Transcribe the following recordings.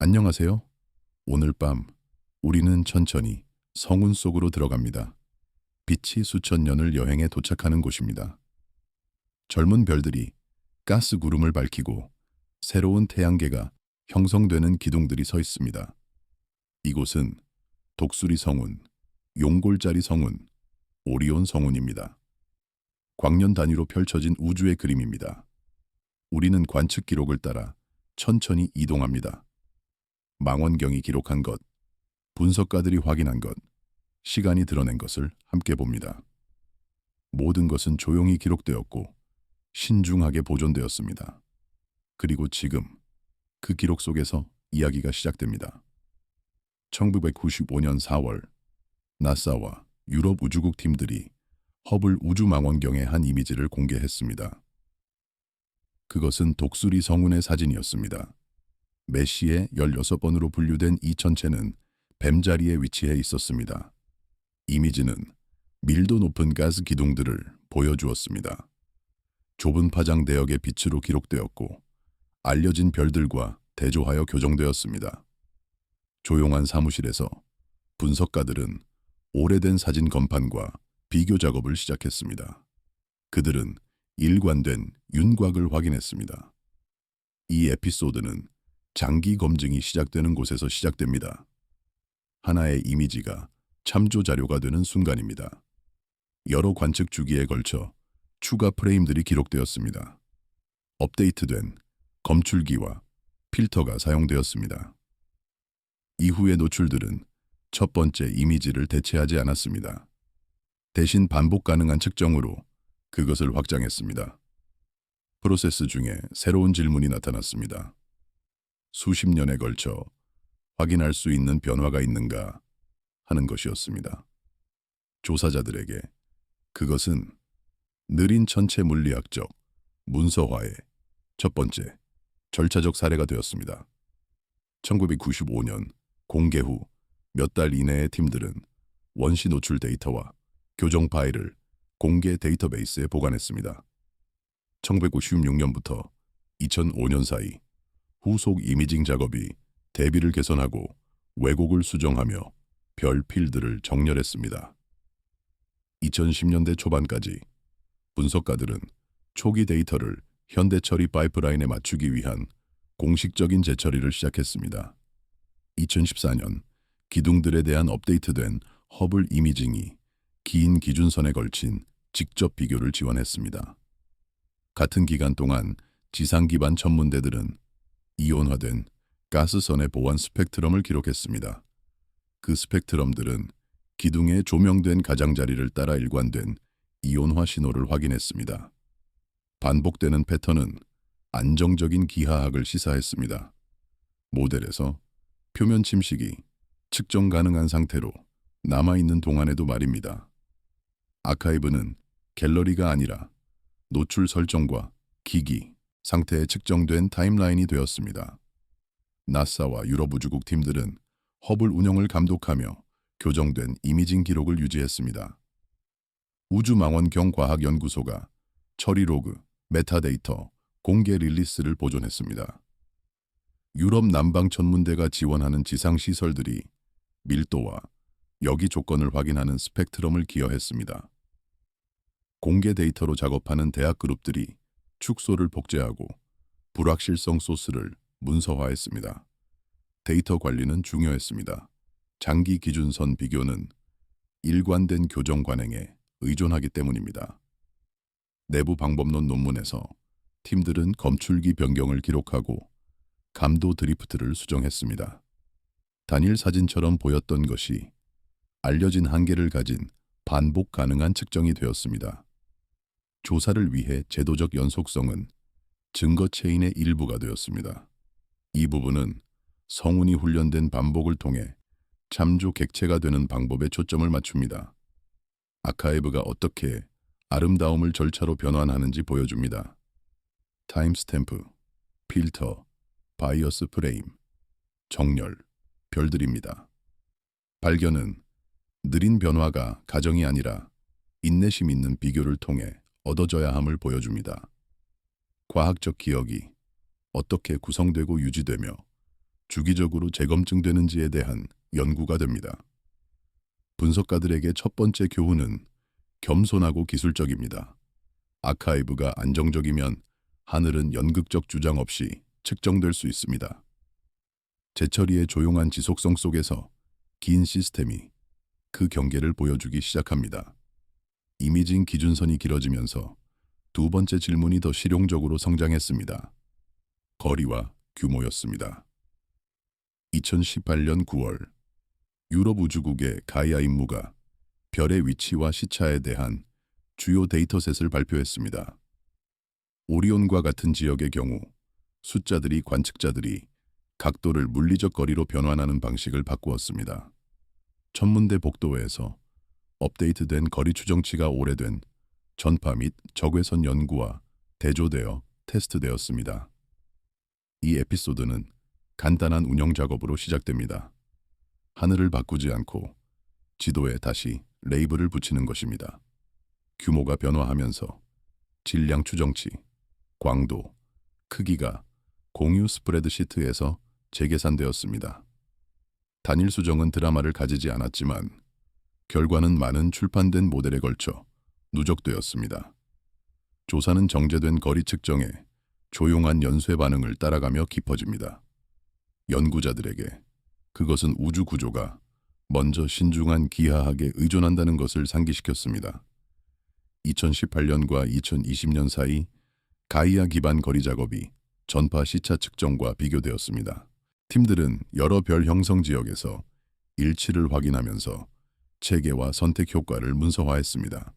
안녕하세요. 오늘 밤 우리는 천천히 성운 속으로 들어갑니다. 빛이 수천 년을 여행해 도착하는 곳입니다. 젊은 별들이 가스 구름을 밝히고 새로운 태양계가 형성되는 기둥들이 서 있습니다. 이곳은 독수리 성운, 용골자리 성운, 오리온 성운입니다. 광년 단위로 펼쳐진 우주의 그림입니다. 우리는 관측 기록을 따라 천천히 이동합니다. 망원경이 기록한 것, 분석가들이 확인한 것, 시간이 드러낸 것을 함께 봅니다. 모든 것은 조용히 기록되었고 신중하게 보존되었습니다. 그리고 지금 그 기록 속에서 이야기가 시작됩니다. 1995년 4월 나사와 유럽 우주국 팀들이 허블 우주망원경의 한 이미지를 공개했습니다. 그것은 독수리 성운의 사진이었습니다. 메시의 16번으로 분류된 이 천체는 뱀자리에 위치해 있었습니다. 이미지는 밀도 높은 가스 기둥들을 보여주었습니다. 좁은 파장 대역의 빛으로 기록되었고 알려진 별들과 대조하여 교정되었습니다. 조용한 사무실에서 분석가들은 오래된 사진 건판과 비교 작업을 시작했습니다. 그들은 일관된 윤곽을 확인했습니다. 이 에피소드는 장기 검증이 시작되는 곳에서 시작됩니다. 하나의 이미지가 참조 자료가 되는 순간입니다. 여러 관측 주기에 걸쳐 추가 프레임들이 기록되었습니다. 업데이트된 검출기와 필터가 사용되었습니다. 이후의 노출들은 첫 번째 이미지를 대체하지 않았습니다. 대신 반복 가능한 측정으로 그것을 확장했습니다. 프로세스 중에 새로운 질문이 나타났습니다. 수십 년에 걸쳐 확인할 수 있는 변화가 있는가 하는 것이었습니다. 조사자들에게 그것은 느린 천체 물리학적 문서화의 첫 번째 절차적 사례가 되었습니다. 1995년 공개 후 몇 달 이내의 팀들은 원시 노출 데이터와 교정 파일을 공개 데이터베이스에 보관했습니다. 1996년부터 2005년 사이 후속 이미징 작업이 대비를 개선하고 왜곡을 수정하며 별 필드를 정렬했습니다. 2010년대 초반까지 분석가들은 초기 데이터를 현대 처리 파이프라인에 맞추기 위한 공식적인 재처리를 시작했습니다. 2014년 기둥들에 대한 업데이트된 허블 이미징이 긴 기준선에 걸친 직접 비교를 지원했습니다. 같은 기간 동안 지상 기반 천문대들은 이온화된 가스선의 보완 스펙트럼을 기록했습니다. 그 스펙트럼들은 기둥에 조명된 가장자리를 따라 일관된 이온화 신호를 확인했습니다. 반복되는 패턴은 안정적인 기하학을 시사했습니다. 모델에서 표면 침식이 측정 가능한 상태로 남아있는 동안에도 말입니다. 아카이브는 갤러리가 아니라 노출 설정과 기기, 상태에 측정된 타임라인이 되었습니다. 나사와 유럽 우주국 팀들은 허블 운영을 감독하며 교정된 이미징 기록을 유지했습니다. 우주망원경 과학연구소가 처리 로그, 메타데이터, 공개 릴리스를 보존했습니다. 유럽 남방 천문대가 지원하는 지상 시설들이 밀도와 여기 조건을 확인하는 스펙트럼을 기여했습니다. 공개 데이터로 작업하는 대학 그룹들이 축소를 복제하고 불확실성 소스를 문서화했습니다. 데이터 관리는 중요했습니다. 장기 기준선 비교는 일관된 교정 관행에 의존하기 때문입니다. 내부 방법론 논문에서 팀들은 검출기 변경을 기록하고 감도 드리프트를 수정했습니다. 단일 사진처럼 보였던 것이 알려진 한계를 가진 반복 가능한 측정이 되었습니다. 조사를 위해 제도적 연속성은 증거 체인의 일부가 되었습니다. 이 부분은 성운이 훈련된 반복을 통해 참조 객체가 되는 방법에 초점을 맞춥니다. 아카이브가 어떻게 아름다움을 절차로 변환하는지 보여줍니다. 타임스탬프, 필터, 바이어스 프레임, 정렬, 별들입니다. 발견은 느린 변화가 가정이 아니라 인내심 있는 비교를 통해 얻어져야 함을 보여줍니다. 과학적 기억이 어떻게 구성되고 유지되며 주기적으로 재검증되는지에 대한 연구가 됩니다. 분석가들에게 첫 번째 교훈은 겸손하고 기술적입니다. 아카이브가 안정적이면 하늘은 연극적 주장 없이 측정될 수 있습니다. 재처리의 조용한 지속성 속에서 긴 시스템이 그 경계를 보여주기 시작합니다. 이미징 기준선이 길어지면서 두 번째 질문이 더 실용적으로 성장했습니다. 거리와 규모였습니다. 2018년 9월 유럽 우주국의 가이아 임무가 별의 위치와 시차에 대한 주요 데이터셋을 발표했습니다. 오리온과 같은 지역의 경우 숫자들이 관측자들이 각도를 물리적 거리로 변환하는 방식을 바꾸었습니다. 천문대 복도에서 업데이트된 거리 추정치가 오래된 전파 및 적외선 연구와 대조되어 테스트되었습니다. 이 에피소드는 간단한 운영 작업으로 시작됩니다. 하늘을 바꾸지 않고 지도에 다시 레이블을 붙이는 것입니다. 규모가 변화하면서 질량 추정치, 광도, 크기가 공유 스프레드시트에서 재계산되었습니다. 단일 수정은 드라마를 가지지 않았지만 결과는 많은 출판된 모델에 걸쳐 누적되었습니다. 조사는 정제된 거리 측정에 조용한 연쇄 반응을 따라가며 깊어집니다. 연구자들에게 그것은 우주 구조가 먼저 신중한 기하학에 의존한다는 것을 상기시켰습니다. 2018년과 2020년 사이 가이아 기반 거리 작업이 전파 시차 측정과 비교되었습니다. 팀들은 여러 별 형성 지역에서 일치를 확인하면서 체계와 선택 효과를 문서화했습니다.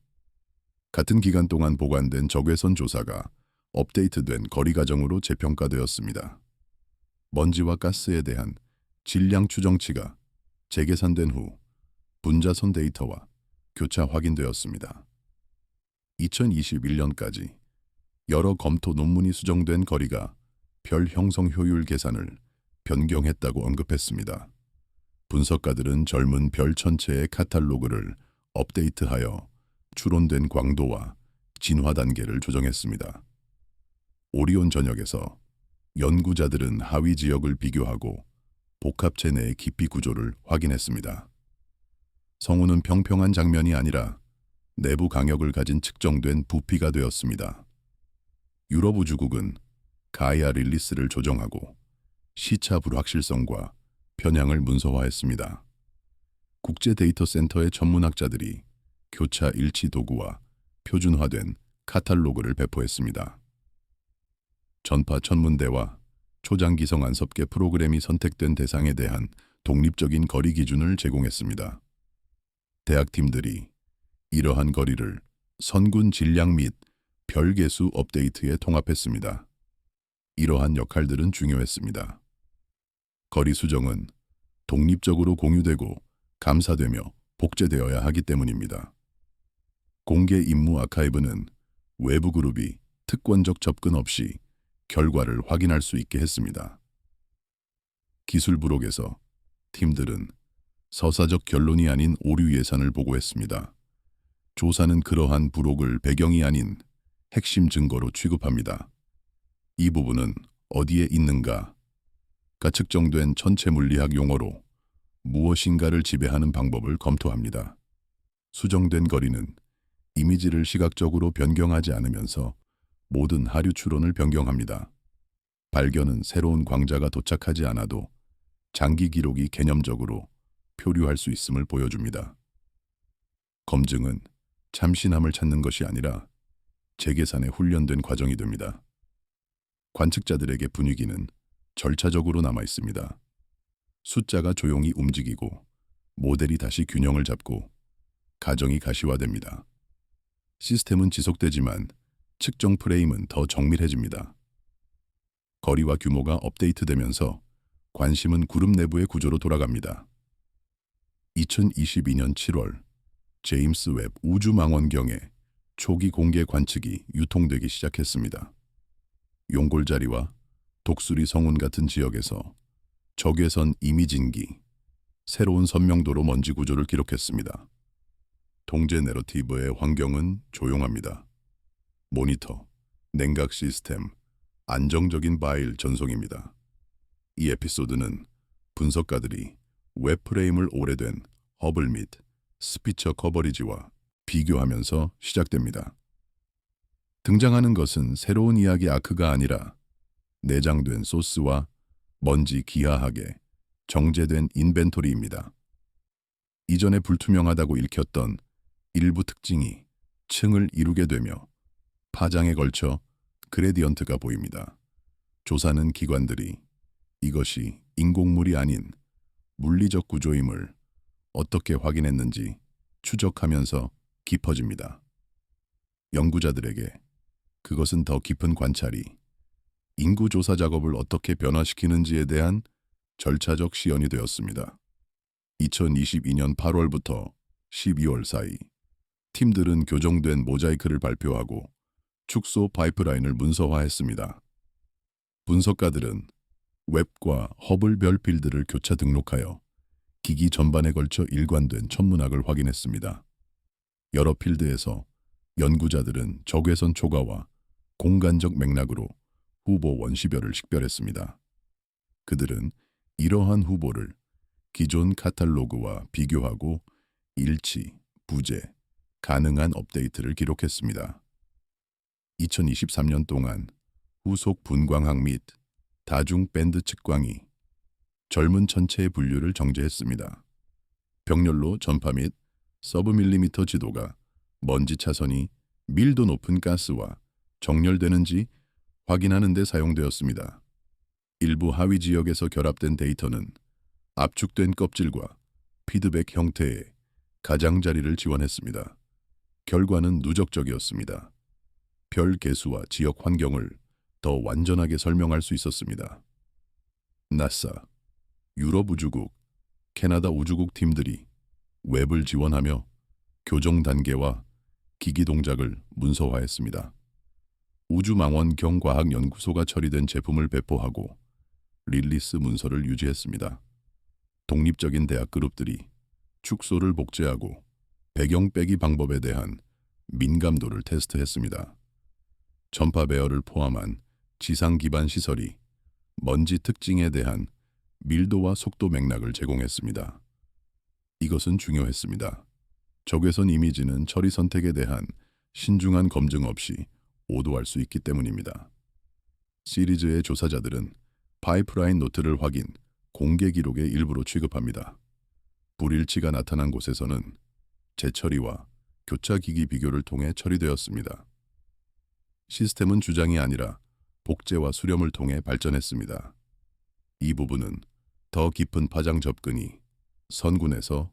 같은 기간 동안 보관된 적외선 조사가 업데이트된 거리 가정으로 재평가되었습니다. 먼지와 가스에 대한 질량 추정치가 재계산된 후 분자선 데이터와 교차 확인되었습니다. 2021년까지 여러 검토 논문이 수정된 거리가 별 형성 효율 계산을 변경했다고 언급했습니다. 분석가들은 젊은 별 천체의 카탈로그를 업데이트하여 추론된 광도와 진화 단계를 조정했습니다. 오리온 전역에서 연구자들은 하위 지역을 비교하고 복합체 내의 깊이 구조를 확인했습니다. 성운은 평평한 장면이 아니라 내부 강역을 가진 측정된 부피가 되었습니다. 유럽 우주국은 가이아 릴리스를 조정하고 시차 불확실성과 편향을 문서화했습니다. 국제 데이터 센터의 전문학자들이 교차 일치 도구와 표준화된 카탈로그를 배포했습니다. 전파 천문대와 초장기성 안섭계 프로그램이 선택된 대상에 대한 독립적인 거리 기준을 제공했습니다. 대학팀들이 이러한 거리를 선군 질량 및 별개수 업데이트에 통합했습니다. 이러한 역할들은 중요했습니다. 거리 수정은 독립적으로 공유되고 감사되며 복제되어야 하기 때문입니다. 공개 임무 아카이브는 외부 그룹이 특권적 접근 없이 결과를 확인할 수 있게 했습니다. 기술 부록에서 팀들은 서사적 결론이 아닌 오류 예산을 보고했습니다. 조사는 그러한 부록을 배경이 아닌 핵심 증거로 취급합니다. 이 부분은 어디에 있는가가 측정된 천체 물리학 용어로 무엇인가를 지배하는 방법을 검토합니다. 수정된 거리는 이미지를 시각적으로 변경하지 않으면서 모든 하류 추론을 변경합니다. 발견은 새로운 광자가 도착하지 않아도 장기 기록이 개념적으로 표류할 수 있음을 보여줍니다. 검증은 참신함을 찾는 것이 아니라 재계산에 훈련된 과정이 됩니다. 관측자들에게 분위기는 절차적으로 남아 있습니다. 숫자가 조용히 움직이고 모델이 다시 균형을 잡고 가정이 가시화됩니다. 시스템은 지속되지만 측정 프레임은 더 정밀해집니다. 거리와 규모가 업데이트되면서 관심은 그룹 내부의 구조로 돌아갑니다. 2022년 7월 제임스 웹 우주망원경의 초기 공개 관측이 유통되기 시작했습니다. 용골자리와 독수리 성운 같은 지역에서 적외선 이미징기, 새로운 선명도로 먼지 구조를 기록했습니다. 동제 내러티브의 환경은 조용합니다. 모니터, 냉각 시스템, 안정적인 파일 전송입니다. 이 에피소드는 분석가들이 웹프레임을 오래된 허블 및 스피처 커버리지와 비교하면서 시작됩니다. 등장하는 것은 새로운 이야기 아크가 아니라 내장된 소스와 먼지 기하하게 정제된 인벤토리입니다. 이전에 불투명하다고 읽혔던 일부 특징이 층을 이루게 되며 파장에 걸쳐 그레디언트가 보입니다. 조사는 기관들이 이것이 인공물이 아닌 물리적 구조임을 어떻게 확인했는지 추적하면서 깊어집니다. 연구자들에게 그것은 더 깊은 관찰이 인구 조사 작업을 어떻게 변화시키는지에 대한 절차적 시연이 되었습니다. 2022년 8월부터 12월 사이 팀들은 교정된 모자이크를 발표하고 축소 파이프라인을 문서화했습니다. 분석가들은 웹과 허블별 필드를 교차 등록하여 기기 전반에 걸쳐 일관된 천문학을 확인했습니다. 여러 필드에서 연구자들은 적외선 초과와 공간적 맥락으로 후보 원시별을 식별했습니다. 그들은 이러한 후보를 기존 카탈로그와 비교하고 일치, 부재, 가능한 업데이트를 기록했습니다. 2023년 동안 후속 분광학 및 다중 밴드 측광이 젊은 천체의 분류를 정제했습니다. 병렬로 전파 및 서브밀리미터 지도가 먼지 차선이 밀도 높은 가스와 정렬되는지 확인하는 데 사용되었습니다. 일부 하위 지역에서 결합된 데이터는 압축된 껍질과 피드백 형태의 가장자리를 지원했습니다. 결과는 누적적이었습니다. 별 개수와 지역 환경을 더 완전하게 설명할 수 있었습니다. 나사, 유럽 우주국, 캐나다 우주국 팀들이 웹을 지원하며 교정 단계와 기기 동작을 문서화했습니다. 우주망원경과학연구소가 처리된 제품을 배포하고 릴리스 문서를 유지했습니다. 독립적인 대학 그룹들이 축소를 복제하고 배경 빼기 방법에 대한 민감도를 테스트했습니다. 전파 배열을 포함한 지상 기반 시설이 먼지 특징에 대한 밀도와 속도 맥락을 제공했습니다. 이것은 중요했습니다. 적외선 이미지는 처리 선택에 대한 신중한 검증 없이 오도할 수 있기 때문입니다. 시리즈의 조사자들은 파이프라인 노트를 확인, 공개 기록의 일부로 취급합니다. 불일치가 나타난 곳에서는 재처리와 교차 기기 비교를 통해 처리되었습니다. 시스템은 주장이 아니라 복제와 수렴을 통해 발전했습니다. 이 부분은 더 깊은 파장 접근이 선군에서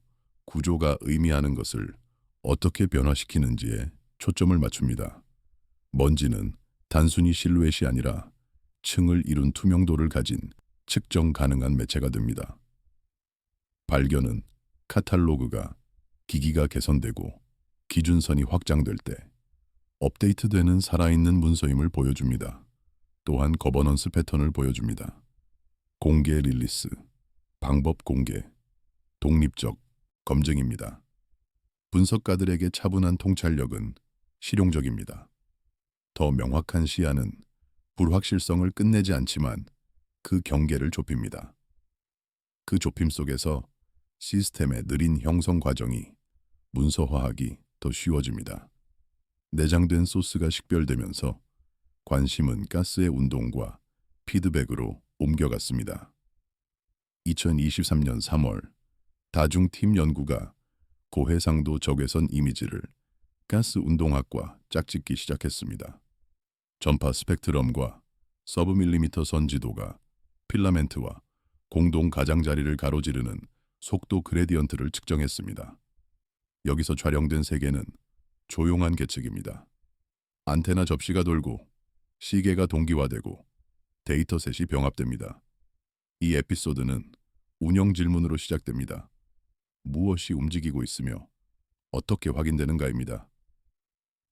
구조가 의미하는 것을 어떻게 변화시키는지에 초점을 맞춥니다. 먼지는 단순히 실루엣이 아니라 층을 이룬 투명도를 가진 측정 가능한 매체가 됩니다. 발견은 카탈로그가 기기가 개선되고 기준선이 확장될 때 업데이트되는 살아있는 문서임을 보여줍니다. 또한 거버넌스 패턴을 보여줍니다. 공개 릴리스, 방법 공개, 독립적 검증입니다. 분석가들에게 차분한 통찰력은 실용적입니다. 더 명확한 시야는 불확실성을 끝내지 않지만 그 경계를 좁힙니다. 그 좁힘 속에서 시스템의 느린 형성 과정이 문서화하기 더 쉬워집니다. 내장된 소스가 식별되면서 관심은 가스의 운동과 피드백으로 옮겨갔습니다. 2023년 3월 다중팀 연구가 고해상도 적외선 이미지를 가스 운동학과 짝짓기 시작했습니다. 전파 스펙트럼과 서브밀리미터 선지도가 필라멘트와 공동 가장자리를 가로지르는 속도 그레디언트를 측정했습니다. 여기서 촬영된 세계는 조용한 계측입니다. 안테나 접시가 돌고 시계가 동기화되고 데이터셋이 병합됩니다. 이 에피소드는 운영 질문으로 시작됩니다. 무엇이 움직이고 있으며 어떻게 확인되는가입니다.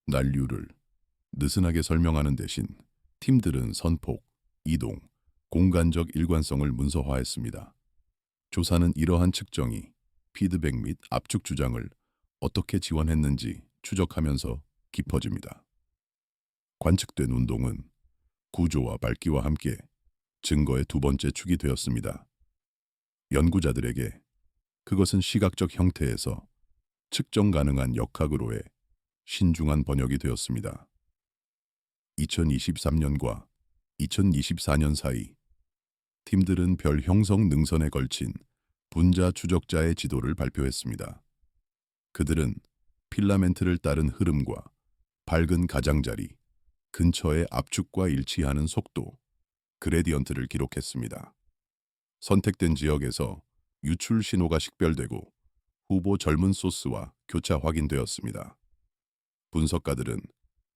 난류를 느슨하게 설명하는 대신 팀들은 선폭, 이동, 공간적 일관성을 문서화했습니다. 조사는 이러한 측정이 피드백 및 압축 주장을 어떻게 지원했는지 추적하면서 깊어집니다. 관측된 운동은 구조와 밝기와 함께 증거의 두 번째 축이 되었습니다. 연구자들에게 그것은 시각적 형태에서 측정 가능한 역학으로의 신중한 번역이 되었습니다. 2023년과 2024년 사이 팀들은 별 형성 능선에 걸친 분자 추적자의 지도를 발표했습니다. 그들은 필라멘트를 따른 흐름과 밝은 가장자리, 근처의 압축과 일치하는 속도, 그레디언트를 기록했습니다. 선택된 지역에서 유출 신호가 식별되고 후보 젊은 소스와 교차 확인되었습니다. 분석가들은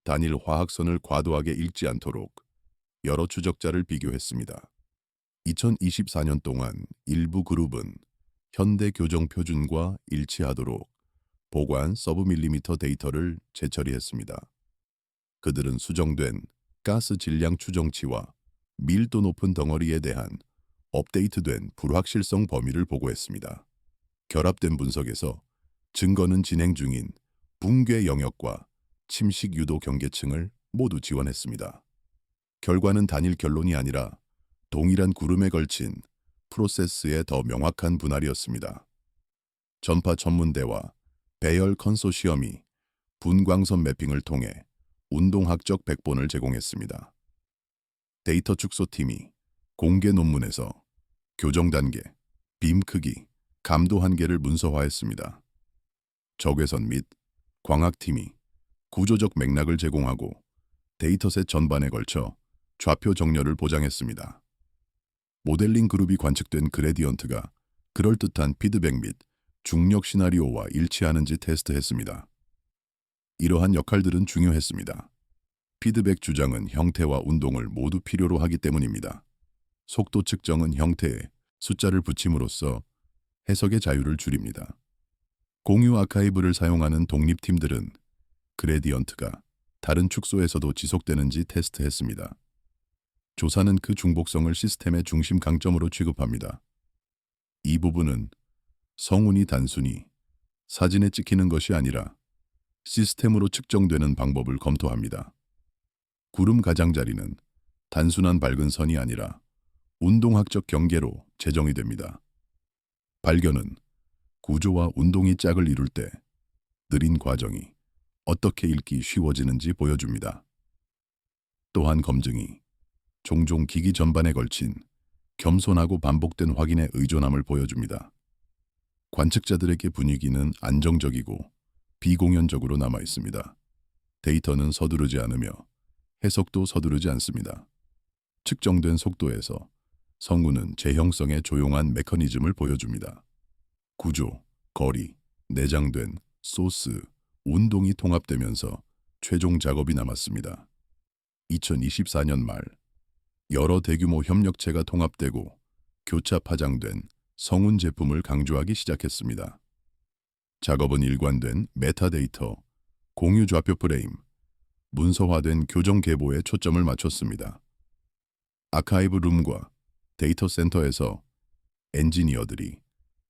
단일 화학선을 과도하게 읽지 않도록 여러 추적자를 비교했습니다. 2024년 동안 일부 그룹은 현대 교정 표준과 일치하도록 보관 서브밀리미터 데이터를 재처리했습니다. 그들은 수정된 가스 질량 추정치와 밀도 높은 덩어리에 대한 업데이트된 불확실성 범위를 보고했습니다. 결합된 분석에서 증거는 진행 중인 붕괴 영역과 침식 유도 경계층을 모두 지원했습니다. 결과는 단일 결론이 아니라 동일한 구름에 걸친 프로세스의 더 명확한 분할이었습니다. 전파 전문대와 배열 컨소시엄이 분광선 매핑을 통해 운동학적 백본을 제공했습니다. 데이터 축소팀이 공개 논문에서 교정 단계, 빔 크기, 감도 한계를 문서화했습니다. 적외선 및 광학팀이 구조적 맥락을 제공하고 데이터셋 전반에 걸쳐 좌표 정렬을 보장했습니다. 모델링 그룹이 관측된 그레디언트가 그럴듯한 피드백 및 중력 시나리오와 일치하는지 테스트했습니다. 이러한 역할들은 중요했습니다. 피드백 주장은 형태와 운동을 모두 필요로 하기 때문입니다. 속도 측정은 형태에 숫자를 붙임으로써 해석의 자유를 줄입니다. 공유 아카이브를 사용하는 독립팀들은 그레디언트가 다른 축소에서도 지속되는지 테스트했습니다. 조사는 그 중복성을 시스템의 중심 강점으로 취급합니다. 이 부분은 성운이 단순히 사진에 찍히는 것이 아니라 시스템으로 측정되는 방법을 검토합니다. 구름 가장자리는 단순한 밝은 선이 아니라 운동학적 경계로 재정이 됩니다. 발견은 구조와 운동이 짝을 이룰 때 느린 과정이 어떻게 읽기 쉬워지는지 보여줍니다. 또한 검증이 종종 기기 전반에 걸친 겸손하고 반복된 확인에 의존함을 보여줍니다. 관측자들에게 분위기는 안정적이고 비공연적으로 남아 있습니다. 데이터는 서두르지 않으며 해석도 서두르지 않습니다. 측정된 속도에서 성운은 재형성의 조용한 메커니즘을 보여줍니다. 구조, 거리, 내장된 소스, 운동이 통합되면서 최종 작업이 남았습니다. 2024년 말 여러 대규모 협력체가 통합되고 교차 파장된 성운 제품을 강조하기 시작했습니다. 작업은 일관된 메타데이터, 공유 좌표 프레임, 문서화된 교정 계보에 초점을 맞췄습니다. 아카이브 룸과 데이터 센터에서 엔지니어들이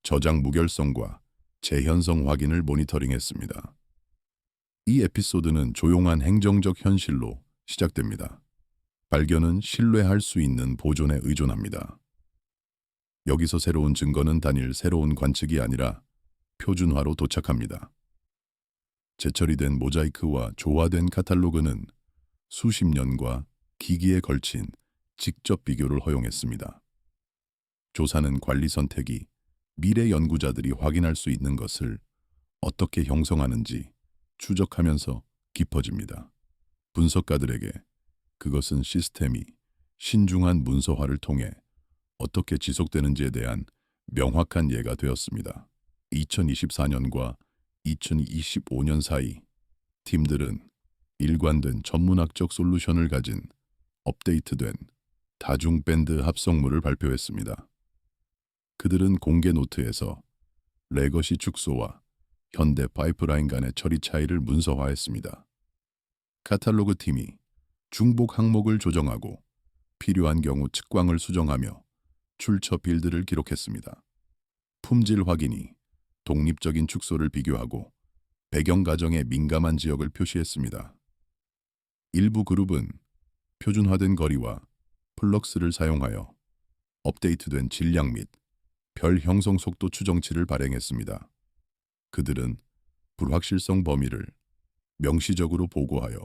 저장 무결성과 재현성 확인을 모니터링했습니다. 이 에피소드는 조용한 행정적 현실로 시작됩니다. 발견은 신뢰할 수 있는 보존에 의존합니다. 여기서 새로운 증거는 단일 새로운 관측이 아니라 표준화로 도착합니다. 재처리된 모자이크와 조화된 카탈로그는 수십 년과 기기에 걸친 직접 비교를 허용했습니다. 조사는 관리 선택이 미래 연구자들이 확인할 수 있는 것을 어떻게 형성하는지 추적하면서 깊어집니다. 분석가들에게 그것은 시스템이 신중한 문서화를 통해 어떻게 지속되는지에 대한 명확한 예가 되었습니다. 2024년과 2025년 사이 팀들은 일관된 전문학적 솔루션을 가진 업데이트된 다중밴드 합성물을 발표했습니다. 그들은 공개 노트에서 레거시 축소와 현대 파이프라인 간의 처리 차이를 문서화했습니다. 카탈로그 팀이 중복 항목을 조정하고 필요한 경우 측광을 수정하며 출처 빌드를 기록했습니다. 품질 확인이 독립적인 축소를 비교하고 배경 가정에 민감한 지역을 표시했습니다. 일부 그룹은 표준화된 거리와 플럭스를 사용하여 업데이트된 질량 및 별 형성 속도 추정치를 발행했습니다. 그들은 불확실성 범위를 명시적으로 보고하여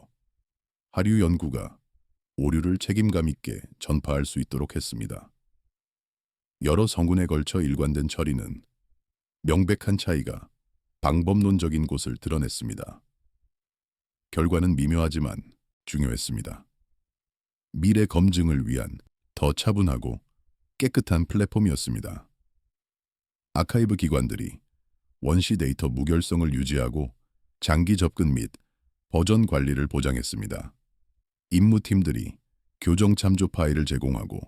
하류 연구가 오류를 책임감 있게 전파할 수 있도록 했습니다. 여러 성운에 걸쳐 일관된 처리는 명백한 차이가 방법론적인 곳을 드러냈습니다. 결과는 미묘하지만 중요했습니다. 미래 검증을 위한 더 차분하고 깨끗한 플랫폼이었습니다. 아카이브 기관들이 원시 데이터 무결성을 유지하고 장기 접근 및 버전 관리를 보장했습니다. 임무팀들이 교정 참조 파일을 제공하고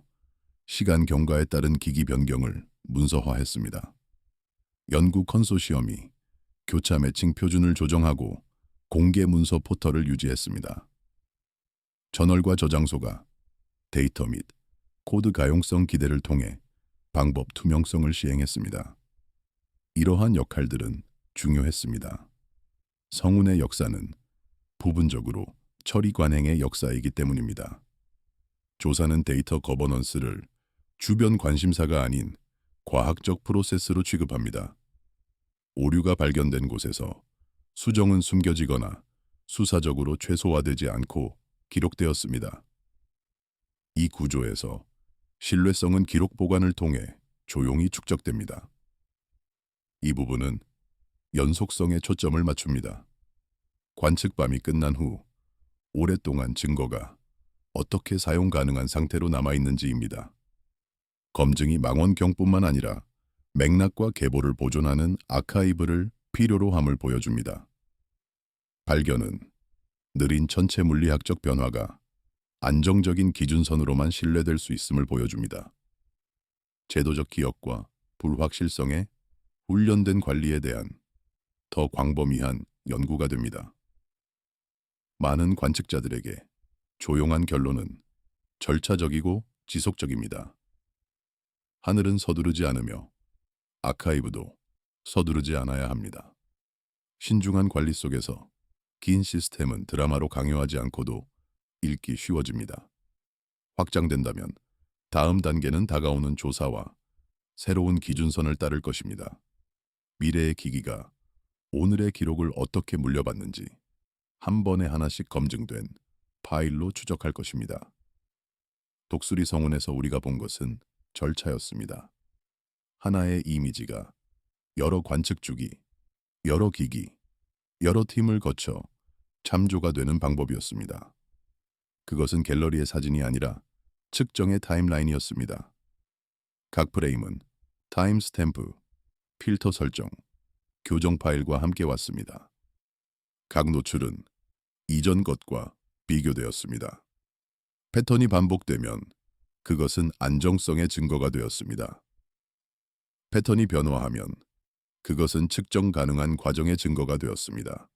시간 경과에 따른 기기 변경을 문서화했습니다. 연구 컨소시엄이 교차 매칭 표준을 조정하고 공개 문서 포털을 유지했습니다. 저널과 저장소가 데이터 및 코드 가용성 기대를 통해 방법 투명성을 시행했습니다. 이러한 역할들은 중요했습니다. 성운의 역사는 부분적으로 처리 관행의 역사이기 때문입니다. 조사는 데이터 거버넌스를 주변 관심사가 아닌 과학적 프로세스로 취급합니다. 오류가 발견된 곳에서 수정은 숨겨지거나 수사적으로 최소화되지 않고 기록되었습니다. 이 구조에서 신뢰성은 기록 보관을 통해 조용히 축적됩니다. 이 부분은 연속성에 초점을 맞춥니다. 관측밤이 끝난 후 오랫동안 증거가 어떻게 사용 가능한 상태로 남아있는지입니다. 검증이 망원경뿐만 아니라 맥락과 계보를 보존하는 아카이브를 필요로 함을 보여줍니다. 발견은 느린 천체 물리학적 변화가 안정적인 기준선으로만 신뢰될 수 있음을 보여줍니다. 제도적 기억과 불확실성에 훈련된 관리에 대한 더 광범위한 연구가 됩니다. 많은 관측자들에게 조용한 결론은 절차적이고 지속적입니다. 하늘은 서두르지 않으며 아카이브도 서두르지 않아야 합니다. 신중한 관리 속에서 긴 시스템은 드라마로 강요하지 않고도 읽기 쉬워집니다. 확장된다면 다음 단계는 다가오는 조사와 새로운 기준선을 따를 것입니다. 미래의 기기가 오늘의 기록을 어떻게 물려받는지 한 번에 하나씩 검증된 파일로 추적할 것입니다. 독수리 성운에서 우리가 본 것은 절차였습니다. 하나의 이미지가 여러 관측 주기, 여러 기기, 여러 팀을 거쳐 참조가 되는 방법이었습니다. 그것은 갤러리의 사진이 아니라 측정의 타임라인이었습니다. 각 프레임은 타임 스탬프, 필터 설정, 교정 파일과 함께 왔습니다. 각 노출은 이전 것과 비교되었습니다. 패턴이 반복되면 그것은 안정성의 증거가 되었습니다. 패턴이 변화하면 그것은 측정 가능한 과정의 증거가 되었습니다.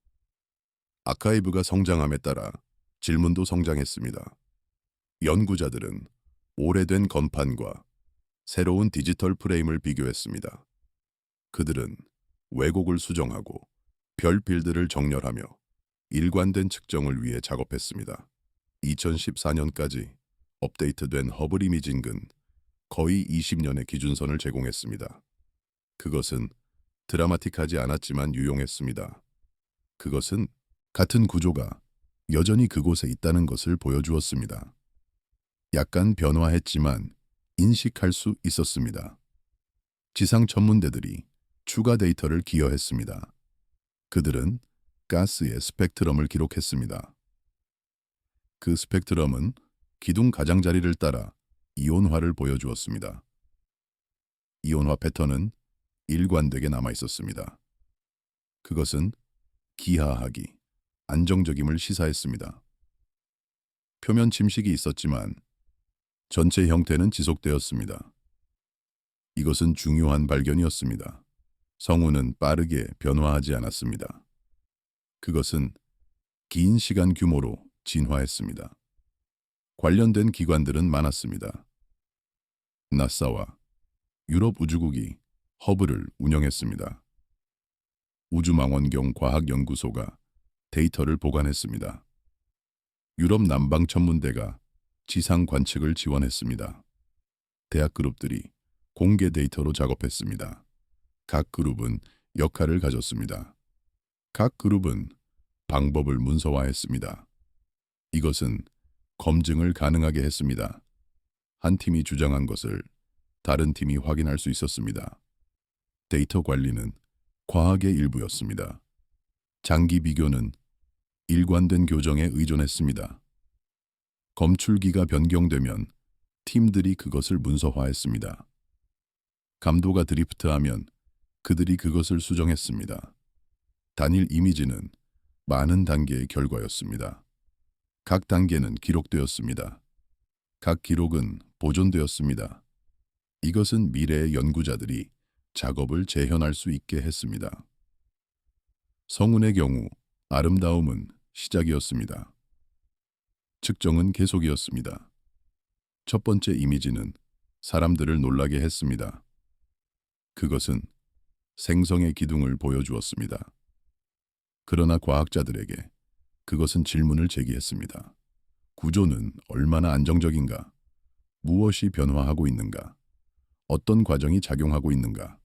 아카이브가 성장함에 따라 질문도 성장했습니다. 연구자들은 오래된 건판과 새로운 디지털 프레임을 비교했습니다. 그들은 왜곡을 수정하고 별 필드를 정렬하며 일관된 측정을 위해 작업했습니다. 2014년까지 업데이트된 허블 이미징은 거의 20년의 기준선을 제공했습니다. 그것은 드라마틱하지 않았지만 유용했습니다. 그것은 같은 구조가 여전히 그곳에 있다는 것을 보여주었습니다. 약간 변화했지만 인식할 수 있었습니다. 지상 전문대들이 추가 데이터를 기여했습니다. 그들은 가스의 스펙트럼을 기록했습니다. 그 스펙트럼은 기둥 가장자리를 따라 이온화를 보여주었습니다. 이온화 패턴은 일관되게 남아있었습니다. 그것은 기하하기, 안정적임을 시사했습니다. 표면 침식이 있었지만 전체 형태는 지속되었습니다. 이것은 중요한 발견이었습니다. 성운은 빠르게 변화하지 않았습니다. 그것은 긴 시간 규모로 진화했습니다. 관련된 기관들은 많았습니다. 나사와 유럽 우주국이 허블을 운영했습니다. 우주망원경 과학연구소가 데이터를 보관했습니다. 유럽 남방천문대가 지상 관측을 지원했습니다. 대학 그룹들이 공개 데이터로 작업했습니다. 각 그룹은 역할을 가졌습니다. 각 그룹은 방법을 문서화했습니다. 이것은 검증을 가능하게 했습니다. 한 팀이 주장한 것을 다른 팀이 확인할 수 있었습니다. 데이터 관리는 과학의 일부였습니다. 장기 비교는 일관된 교정에 의존했습니다. 검출기가 변경되면 팀들이 그것을 문서화했습니다. 감도가 드리프트하면 그들이 그것을 수정했습니다. 단일 이미지는 많은 단계의 결과였습니다. 각 단계는 기록되었습니다. 각 기록은 보존되었습니다. 이것은 미래의 연구자들이 작업을 재현할 수 있게 했습니다. 성운의 경우 아름다움은 시작이었습니다. 측정은 계속이었습니다. 첫 번째 이미지는 사람들을 놀라게 했습니다. 그것은 생성의 기둥을 보여주었습니다. 그러나 과학자들에게 그것은 질문을 제기했습니다. 구조는 얼마나 안정적인가? 무엇이 변화하고 있는가? 어떤 과정이 작용하고 있는가?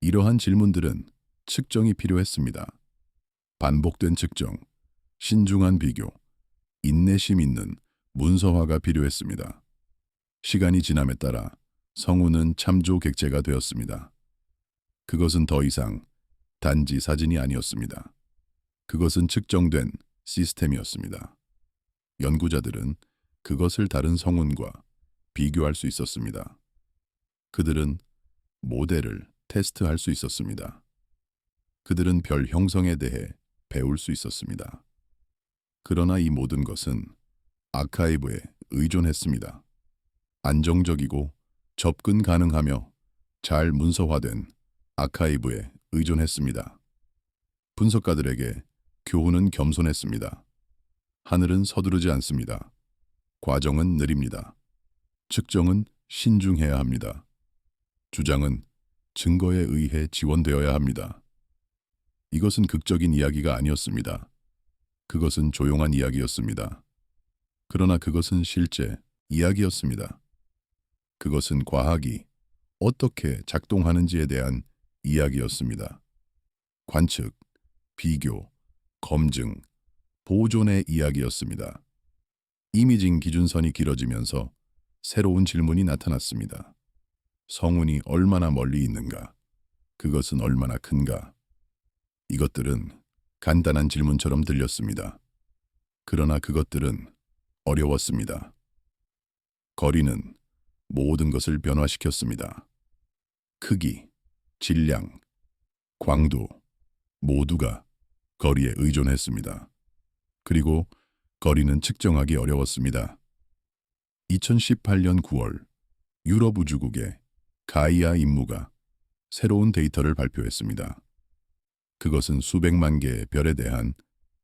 이러한 질문들은 측정이 필요했습니다. 반복된 측정, 신중한 비교, 인내심 있는 문서화가 필요했습니다. 시간이 지남에 따라 성운은 참조 객체가 되었습니다. 그것은 더 이상 단지 사진이 아니었습니다. 그것은 측정된 시스템이었습니다. 연구자들은 그것을 다른 성운과 비교할 수 있었습니다. 그들은 모델을 테스트할 수 있었습니다. 그들은 별 형성에 대해 배울 수 있었습니다. 그러나 이 모든 것은 아카이브에 의존했습니다. 안정적이고 접근 가능하며 잘 문서화된 아카이브에 의존했습니다. 분석가들에게 교훈은 겸손했습니다. 하늘은 서두르지 않습니다. 과정은 느립니다. 측정은 신중해야 합니다. 주장은 증거에 의해 지원되어야 합니다. 이것은 극적인 이야기가 아니었습니다. 그것은 조용한 이야기였습니다. 그러나 그것은 실제 이야기였습니다. 그것은 과학이 어떻게 작동하는지에 대한 이야기였습니다. 관측, 비교, 검증, 보존의 이야기였습니다. 이미징 기준선이 길어지면서 새로운 질문이 나타났습니다. 성운이 얼마나 멀리 있는가? 그것은 얼마나 큰가? 이것들은 간단한 질문처럼 들렸습니다. 그러나 그것들은 어려웠습니다. 거리는 모든 것을 변화시켰습니다. 크기, 질량, 광도 모두가 거리에 의존했습니다. 그리고 거리는 측정하기 어려웠습니다. 2018년 9월 유럽 우주국의 가이아 임무가 새로운 데이터를 발표했습니다. 그것은 수백만 개의 별에 대한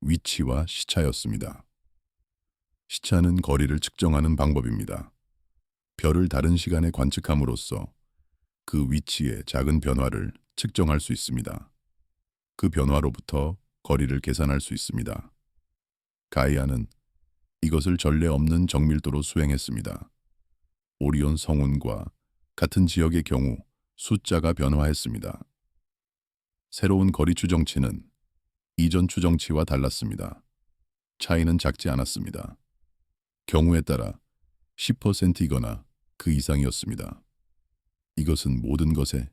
위치와 시차였습니다. 시차는 거리를 측정하는 방법입니다. 별을 다른 시간에 관측함으로써 그 위치의 작은 변화를 측정할 수 있습니다. 그 변화로부터 거리를 계산할 수 있습니다. 가이아는 이것을 전례 없는 정밀도로 수행했습니다. 오리온 성운과 같은 지역의 경우 숫자가 변화했습니다. 새로운 거리 추정치는 이전 추정치와 달랐습니다. 차이는 작지 않았습니다. 경우에 따라 10%이거나 그 이상이었습니다. 이것은 모든 것에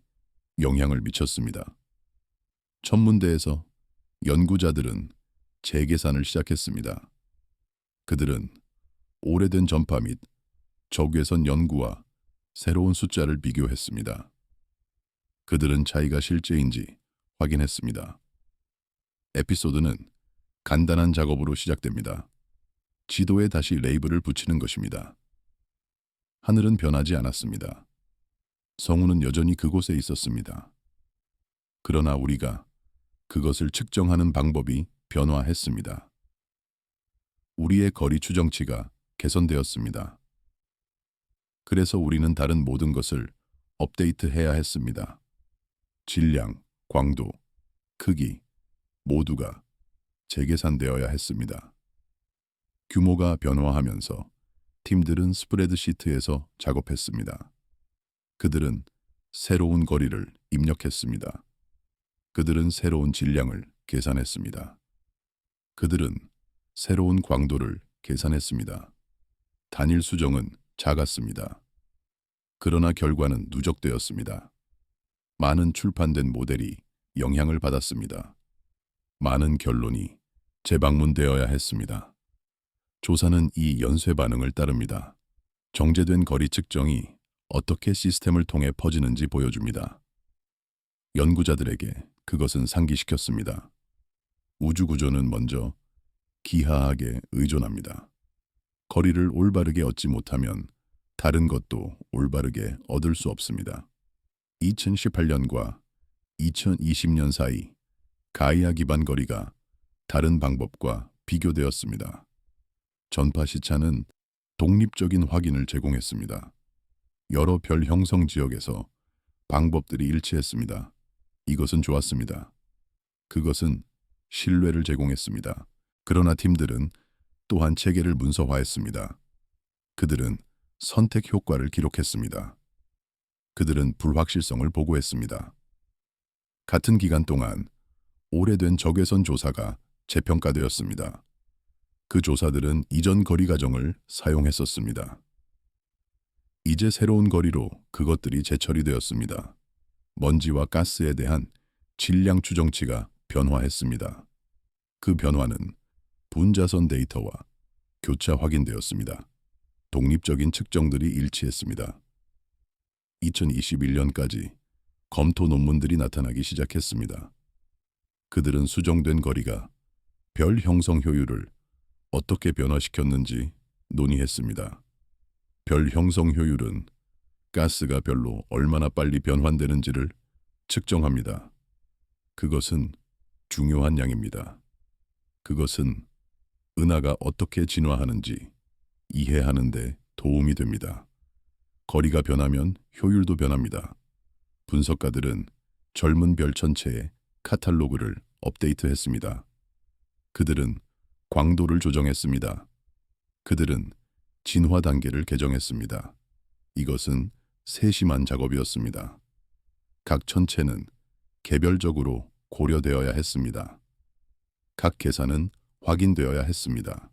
영향을 미쳤습니다. 천문대에서 연구자들은 재계산을 시작했습니다. 그들은 오래된 전파 및 적외선 연구와 새로운 숫자를 비교했습니다. 그들은 차이가 실제인지 확인했습니다. 에피소드는 간단한 작업으로 시작됩니다. 지도에 다시 레이블을 붙이는 것입니다. 하늘은 변하지 않았습니다. 성운은 여전히 그곳에 있었습니다. 그러나 우리가 그것을 측정하는 방법이 변화했습니다. 우리의 거리 추정치가 개선되었습니다. 그래서 우리는 다른 모든 것을 업데이트해야 했습니다. 질량, 광도, 크기 모두가 재계산되어야 했습니다. 규모가 변화하면서 팀들은 스프레드시트에서 작업했습니다. 그들은 새로운 거리를 입력했습니다. 그들은 새로운 질량을 계산했습니다. 그들은 새로운 광도를 계산했습니다. 단일 수정은 작았습니다. 그러나 결과는 누적되었습니다. 많은 출판된 모델이 영향을 받았습니다. 많은 결론이 재방문되어야 했습니다. 조사는 이 연쇄 반응을 따릅니다. 정제된 거리 측정이 어떻게 시스템을 통해 퍼지는지 보여줍니다. 연구자들에게 그것은 상기시켰습니다. 우주 구조는 먼저 기하학에 의존합니다. 거리를 올바르게 얻지 못하면 다른 것도 올바르게 얻을 수 없습니다. 2018년과 2020년 사이 가이아 기반 거리가 다른 방법과 비교되었습니다. 전파 시차는 독립적인 확인을 제공했습니다. 여러 별 형성 지역에서 방법들이 일치했습니다. 이것은 좋았습니다. 그것은 신뢰를 제공했습니다. 그러나 팀들은 또한 체계를 문서화했습니다. 그들은 선택 효과를 기록했습니다. 그들은 불확실성을 보고했습니다. 같은 기간 동안 오래된 적외선 조사가 재평가되었습니다. 그 조사들은 이전 거리 가정을 사용했었습니다. 이제 새로운 거리로 그것들이 재처리되었습니다. 먼지와 가스에 대한 질량 추정치가 변화했습니다. 그 변화는 분자선 데이터와 교차 확인되었습니다. 독립적인 측정들이 일치했습니다. 2021년까지 검토 논문들이 나타나기 시작했습니다. 그들은 수정된 거리가 별 형성 효율을 어떻게 변화시켰는지 논의했습니다. 별 형성 효율은 가스가 별로 얼마나 빨리 변환되는지를 측정합니다. 그것은 중요한 양입니다. 그것은 은하가 어떻게 진화하는지 이해하는 데 도움이 됩니다. 거리가 변하면 효율도 변합니다. 분석가들은 젊은 별 전체의 카탈로그를 업데이트했습니다. 그들은 광도를 조정했습니다. 그들은 진화 단계를 개정했습니다. 이것은 세심한 작업이었습니다. 각 천체는 개별적으로 고려되어야 했습니다. 각 계산은 확인되어야 했습니다.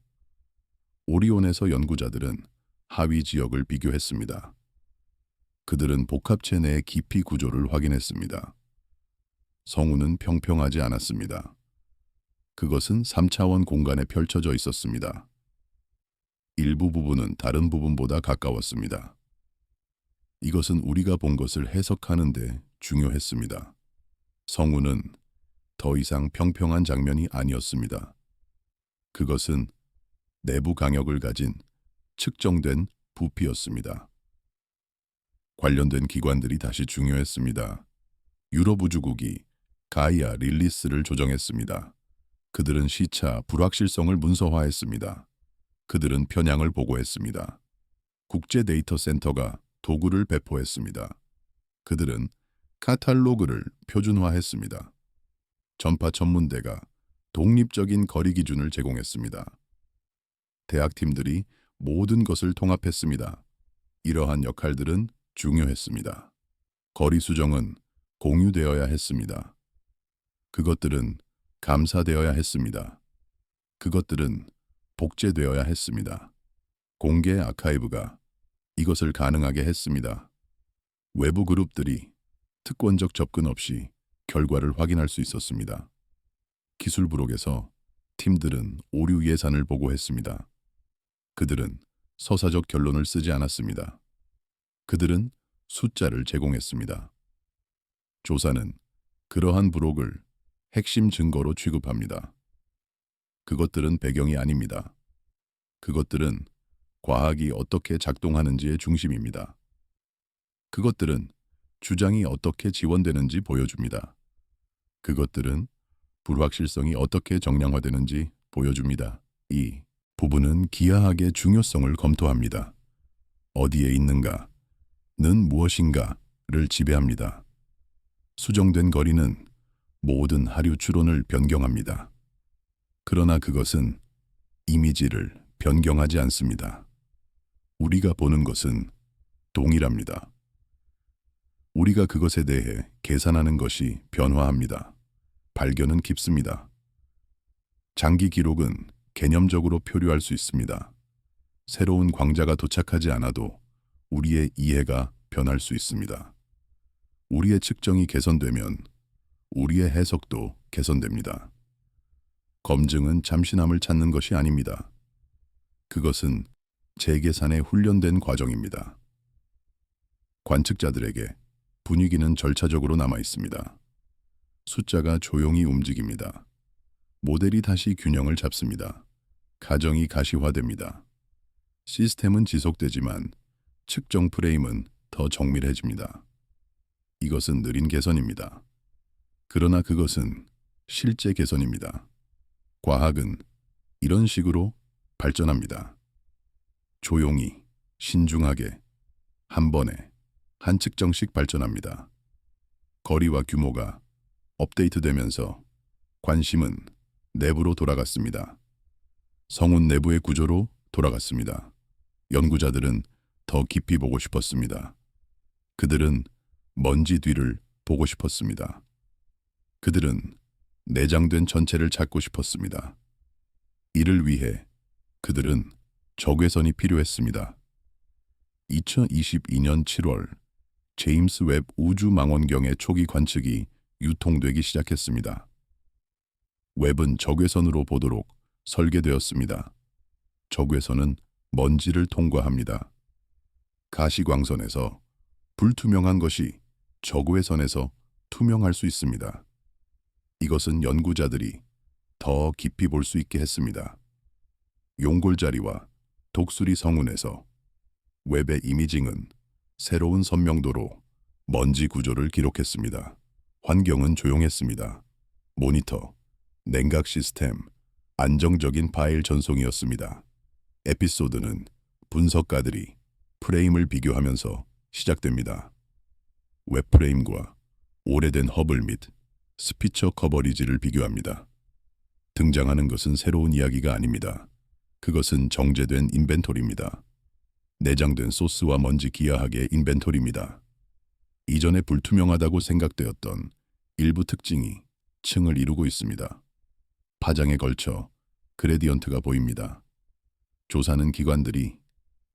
오리온에서 연구자들은 하위 지역을 비교했습니다. 그들은 복합체 내의 깊이 구조를 확인했습니다. 성우는 평평하지 않았습니다. 그것은 3차원 공간에 펼쳐져 있었습니다. 일부 부분은 다른 부분보다 가까웠습니다. 이것은 우리가 본 것을 해석하는 데 중요했습니다. 성우는 더 이상 평평한 장면이 아니었습니다. 그것은 내부 강역을 가진 측정된 부피였습니다. 관련된 기관들이 다시 중요했습니다. 유럽 우주국이 가이아 릴리스를 조정했습니다. 그들은 시차 불확실성을 문서화했습니다. 그들은 편향을 보고했습니다. 국제 데이터 센터가 도구를 배포했습니다. 그들은 카탈로그를 표준화했습니다. 전파 전문대가 독립적인 거리 기준을 제공했습니다. 대학팀들이 모든 것을 통합했습니다. 이러한 역할들은 중요했습니다. 거리 수정은 공유되어야 했습니다. 그것들은 감사되어야 했습니다. 그것들은 복제되어야 했습니다. 공개 아카이브가 이것을 가능하게 했습니다. 외부 그룹들이 특권적 접근 없이 결과를 확인할 수 있었습니다. 기술 부록에서 팀들은 오류 예산을 보고했습니다. 그들은 서사적 결론을 쓰지 않았습니다. 그들은 숫자를 제공했습니다. 조사는 그러한 부록을 핵심 증거로 취급합니다. 그것들은 배경이 아닙니다. 그것들은 과학이 어떻게 작동하는지의 중심입니다. 그것들은 주장이 어떻게 지원되는지 보여줍니다. 그것들은 불확실성이 어떻게 정량화되는지 보여줍니다. 이 부분은 기하학의 중요성을 검토합니다. 어디에 있는가는 무엇인가를 지배합니다. 수정된 거리는 모든 하류 추론을 변경합니다. 그러나 그것은 이미지를 변경하지 않습니다. 우리가 보는 것은 동일합니다. 우리가 그것에 대해 계산하는 것이 변화합니다. 발견은 깊습니다. 장기 기록은 개념적으로 표류할 수 있습니다. 새로운 광자가 도착하지 않아도 우리의 이해가 변할 수 있습니다. 우리의 측정이 개선되면 우리의 해석도 개선됩니다. 검증은 잠시남을 찾는 것이 아닙니다. 그것은 재계산에 훈련된 과정입니다. 관측자들에게 분위기는 절차적으로 남아 있습니다. 숫자가 조용히 움직입니다. 모델이 다시 균형을 잡습니다. 가정이 가시화됩니다. 시스템은 지속되지만 측정 프레임은 더 정밀해집니다. 이것은 느린 개선입니다. 그러나 그것은 실제 개선입니다. 과학은 이런 식으로 발전합니다. 조용히, 신중하게, 한 번에, 한 측정씩 발전합니다. 거리와 규모가 업데이트되면서 관심은 내부로 돌아갔습니다. 성운 내부의 구조로 돌아갔습니다. 연구자들은 더 깊이 보고 싶었습니다. 그들은 먼지 뒤를 보고 싶었습니다. 그들은 내장된 전체를 찾고 싶었습니다. 이를 위해 그들은 적외선이 필요했습니다. 2022년 7월 제임스 웹 우주망원경의 초기 관측이 유통되기 시작했습니다. 웹은 적외선으로 보도록 설계되었습니다. 적외선은 먼지를 통과합니다. 가시광선에서 불투명한 것이 적외선에서 투명할 수 있습니다. 이것은 연구자들이 더 깊이 볼 수 있게 했습니다. 용골자리와 독수리 성운에서 웹의 이미징은 새로운 선명도로 먼지 구조를 기록했습니다. 환경은 조용했습니다. 모니터, 냉각 시스템, 안정적인 파일 전송이었습니다. 에피소드는 분석가들이 프레임을 비교하면서 시작됩니다. 웹 프레임과 오래된 허블 및 스피처 커버리지를 비교합니다. 등장하는 것은 새로운 이야기가 아닙니다. 그것은 정제된 인벤토리입니다. 내장된 소스와 먼지 기하학의 인벤토리입니다. 이전에 불투명하다고 생각되었던 일부 특징이 층을 이루고 있습니다. 파장에 걸쳐 그레디언트가 보입니다. 조사는 기관들이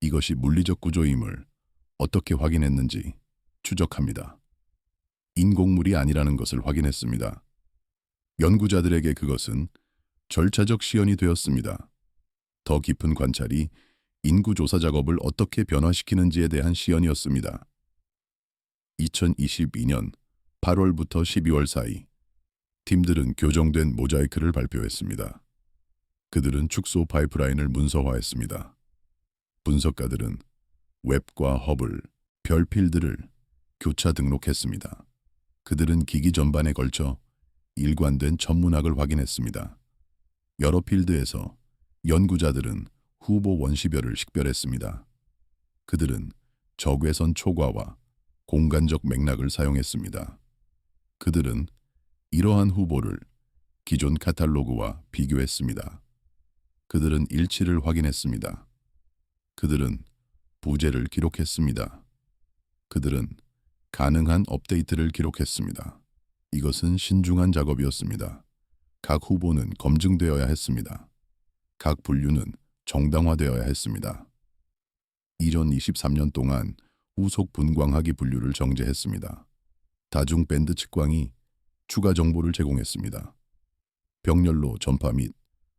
이것이 물리적 구조임을 어떻게 확인했는지 추적합니다. 인공물이 아니라는 것을 확인했습니다. 연구자들에게 그것은 절차적 시연이 되었습니다. 더 깊은 관찰이 인구 조사 작업을 어떻게 변화시키는지에 대한 시연이었습니다. 2022년 8월부터 12월 사이 팀들은 교정된 모자이크를 발표했습니다. 그들은 축소 파이프라인을 문서화했습니다. 분석가들은 웹과 허블, 별필드를 교차 등록했습니다. 그들은 기기 전반에 걸쳐 일관된 천문학을 확인했습니다. 여러 필드에서 연구자들은 후보 원시별을 식별했습니다. 그들은 적외선 초과와 공간적 맥락을 사용했습니다. 그들은 이러한 후보를 기존 카탈로그와 비교했습니다. 그들은 일치를 확인했습니다. 그들은 부재를 기록했습니다. 그들은 가능한 업데이트를 기록했습니다. 이것은 신중한 작업이었습니다. 각 후보는 검증되어야 했습니다. 각 분류는 정당화되어야 했습니다. 이전 23년 동안 후속 분광학이 분류를 정제했습니다. 다중 밴드 측광이 추가 정보를 제공했습니다. 병렬로 전파 및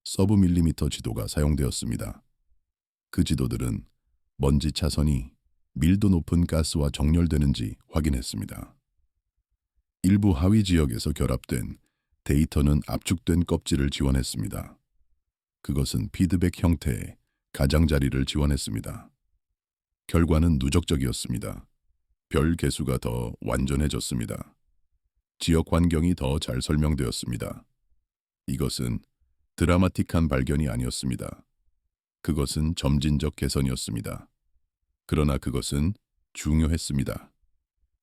서브 밀리미터 지도가 사용되었습니다. 그 지도들은 먼지 차선이 밀도 높은 가스와 정렬되는지 확인했습니다. 일부 하위 지역에서 결합된 데이터는 압축된 껍질을 지원했습니다. 그것은 피드백 형태의 가장자리를 지원했습니다. 결과는 누적적이었습니다. 별 개수가 더 완전해졌습니다. 지역 환경이 더 잘 설명되었습니다. 이것은 드라마틱한 발견이 아니었습니다. 그것은 점진적 개선이었습니다. 그러나 그것은 중요했습니다.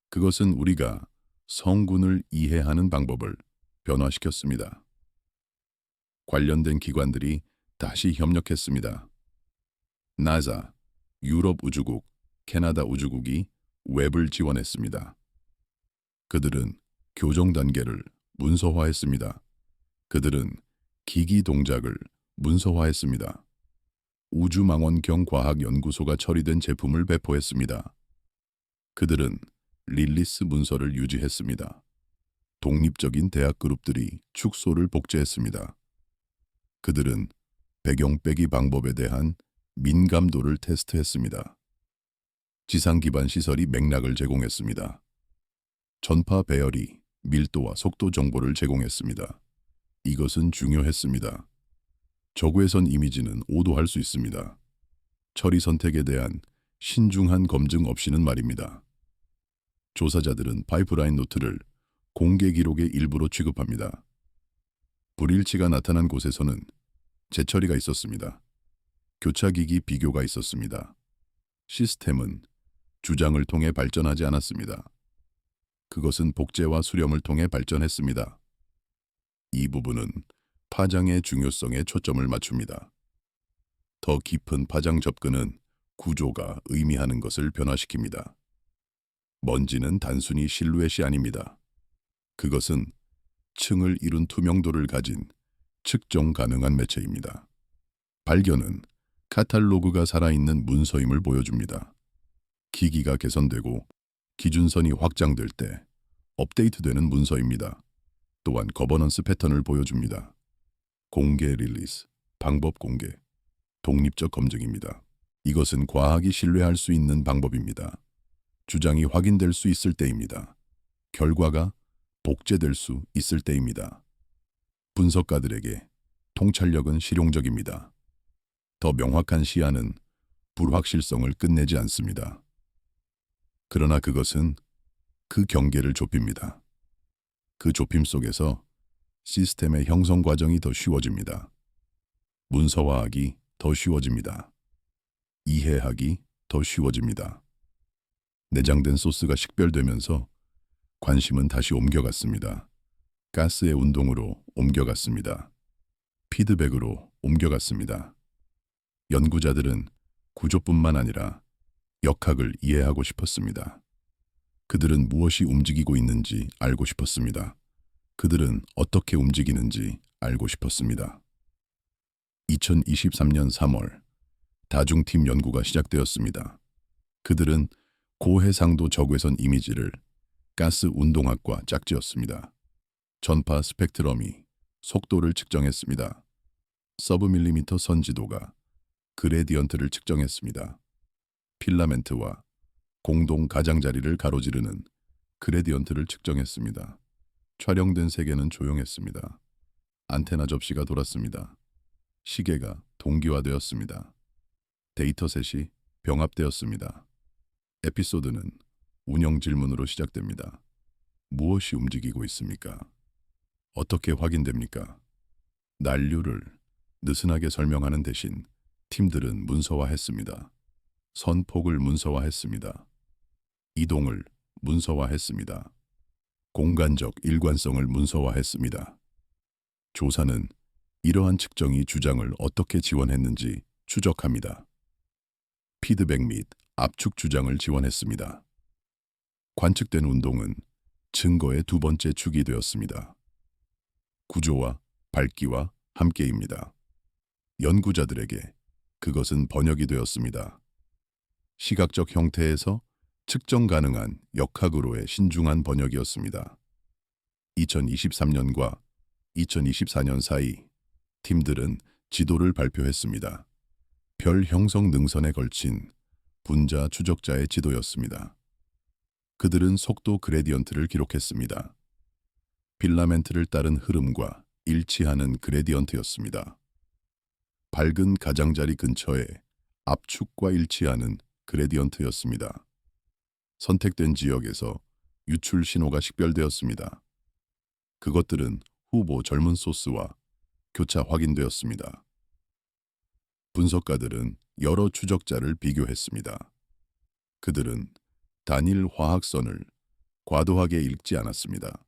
그것은 우리가 성군을 이해하는 방법을 변화시켰습니다. 관련된 기관들이 다시 협력했습니다. 나사, 유럽 우주국, 캐나다 우주국이 웹을 지원했습니다. 그들은 교정 단계를 문서화했습니다. 그들은 기기 동작을 문서화했습니다. 우주망원경 과학연구소가 처리된 제품을 배포했습니다. 그들은 릴리스 문서를 유지했습니다. 독립적인 대학 그룹들이 축소를 복제했습니다. 그들은 배경 빼기 방법에 대한 민감도를 테스트했습니다. 지상 기반 시설이 맥락을 제공했습니다. 전파 배열이 밀도와 속도 정보를 제공했습니다. 이것은 중요했습니다. 저구에선 이미지는 오도할 수 있습니다. 처리 선택에 대한 신중한 검증 없이는 말입니다. 조사자들은 파이프라인 노트를 공개 기록의 일부로 취급합니다. 불일치가 나타난 곳에서는 재처리가 있었습니다. 교차기기 비교가 있었습니다. 시스템은 주장을 통해 발전하지 않았습니다. 그것은 복제와 수렴을 통해 발전했습니다. 이 부분은 파장의 중요성에 초점을 맞춥니다. 더 깊은 파장 접근은 구조가 의미하는 것을 변화시킵니다. 먼지는 단순히 실루엣이 아닙니다. 그것은 층을 이룬 투명도를 가진 측정 가능한 매체입니다. 발견은 카탈로그가 살아있는 문서임을 보여줍니다. 기기가 개선되고 기준선이 확장될 때 업데이트되는 문서입니다. 또한 거버넌스 패턴을 보여줍니다. 공개 릴리스, 방법 공개, 독립적 검증입니다. 이것은 과학이 신뢰할 수 있는 방법입니다. 주장이 확인될 수 있을 때입니다. 결과가 복제될 수 있을 때입니다. 분석가들에게 통찰력은 실용적입니다. 더 명확한 시야는 불확실성을 끝내지 않습니다. 그러나 그것은 그 경계를 좁힙니다. 그 좁힘 속에서 시스템의 형성 과정이 더 쉬워집니다. 문서화하기 더 쉬워집니다. 이해하기 더 쉬워집니다. 내장된 소스가 식별되면서 관심은 다시 옮겨갔습니다. 가스의 운동으로 옮겨갔습니다. 피드백으로 옮겨갔습니다. 연구자들은 구조뿐만 아니라 역학을 이해하고 싶었습니다. 그들은 무엇이 움직이고 있는지 알고 싶었습니다. 그들은 어떻게 움직이는지 알고 싶었습니다. 2023년 3월 다중팀 연구가 시작되었습니다. 그들은 고해상도 적외선 이미지를 가스 운동학과 짝지었습니다. 전파 스펙트럼이 속도를 측정했습니다. 서브밀리미터 선지도가 그레디언트를 측정했습니다. 필라멘트와 공동 가장자리를 가로지르는 그레디언트를 측정했습니다. 촬영된 세계는 조용했습니다. 안테나 접시가 돌았습니다. 시계가 동기화되었습니다. 데이터셋이 병합되었습니다. 에피소드는 운영 질문으로 시작됩니다. 무엇이 움직이고 있습니까? 어떻게 확인됩니까? 난류를 느슨하게 설명하는 대신 팀들은 문서화했습니다. 선폭을 문서화했습니다. 이동을 문서화했습니다. 공간적 일관성을 문서화했습니다. 조사는 이러한 측정이 주장을 어떻게 지원했는지 추적합니다. 피드백 및 압축 주장을 지원했습니다. 관측된 운동은 증거의 두 번째 축이 되었습니다. 구조와 밝기와 함께입니다. 연구자들에게 그것은 번역이 되었습니다. 시각적 형태에서 측정 가능한 역학으로의 신중한 번역이었습니다. 2023년과 2024년 사이 팀들은 지도를 발표했습니다. 별 형성 능선에 걸친 분자 추적자의 지도였습니다. 그들은 속도 그레디언트를 기록했습니다. 필라멘트를 따른 흐름과 일치하는 그레디언트였습니다. 밝은 가장자리 근처에 압축과 일치하는 그레디언트였습니다. 선택된 지역에서 유출 신호가 식별되었습니다. 그것들은 후보 젊은 소스와 교차 확인되었습니다. 분석가들은 여러 추적자를 비교했습니다. 그들은 단일 화학선을 과도하게 읽지 않았습니다.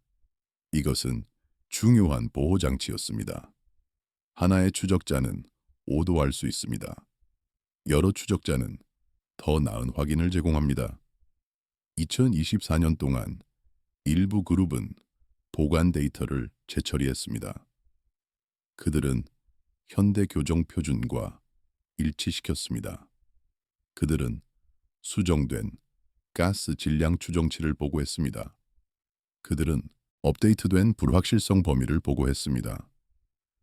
이것은 중요한 보호장치였습니다. 하나의 추적자는 오도할 수 있습니다. 여러 추적자는 더 나은 확인을 제공합니다. 2024년 동안 일부 그룹은 보관 데이터를 재처리했습니다. 그들은 현대 교정 표준과 일치시켰습니다. 그들은 수정된 가스 질량 추정치를 보고했습니다. 그들은 업데이트된 불확실성 범위를 보고했습니다.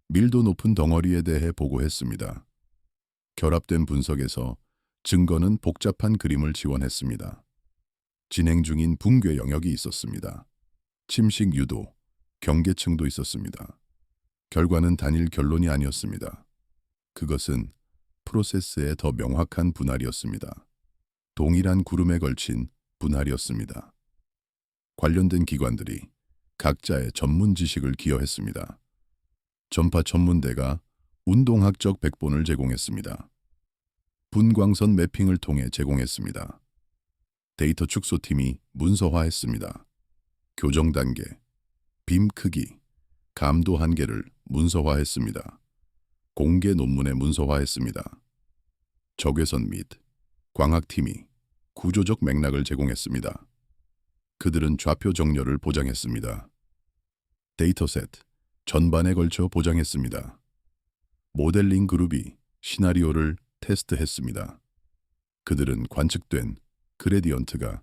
밀도 높은 덩어리에 대해 보고했습니다. 결합된 분석에서 증거는 복잡한 그림을 지원했습니다. 진행 중인 붕괴 영역이 있었습니다. 침식 유도, 경계층도 있었습니다. 결과는 단일 결론이 아니었습니다. 그것은 프로세스의 더 명확한 분할이었습니다. 동일한 구름에 걸친 분할이었습니다. 관련된 기관들이 각자의 전문 지식을 기여했습니다. 전파 전문대가 운동학적 백본을 제공했습니다. 분광선 매핑을 통해 제공했습니다. 데이터 축소팀이 문서화했습니다. 교정 단계, 빔 크기, 감도 한계를 문서화했습니다. 공개 논문에 문서화했습니다. 적외선 및 광학팀이 구조적 맥락을 제공했습니다. 그들은 좌표 정렬을 보장했습니다. 데이터셋 전반에 걸쳐 보장했습니다. 모델링 그룹이 시나리오를 테스트했습니다. 그들은 관측된 그레디언트가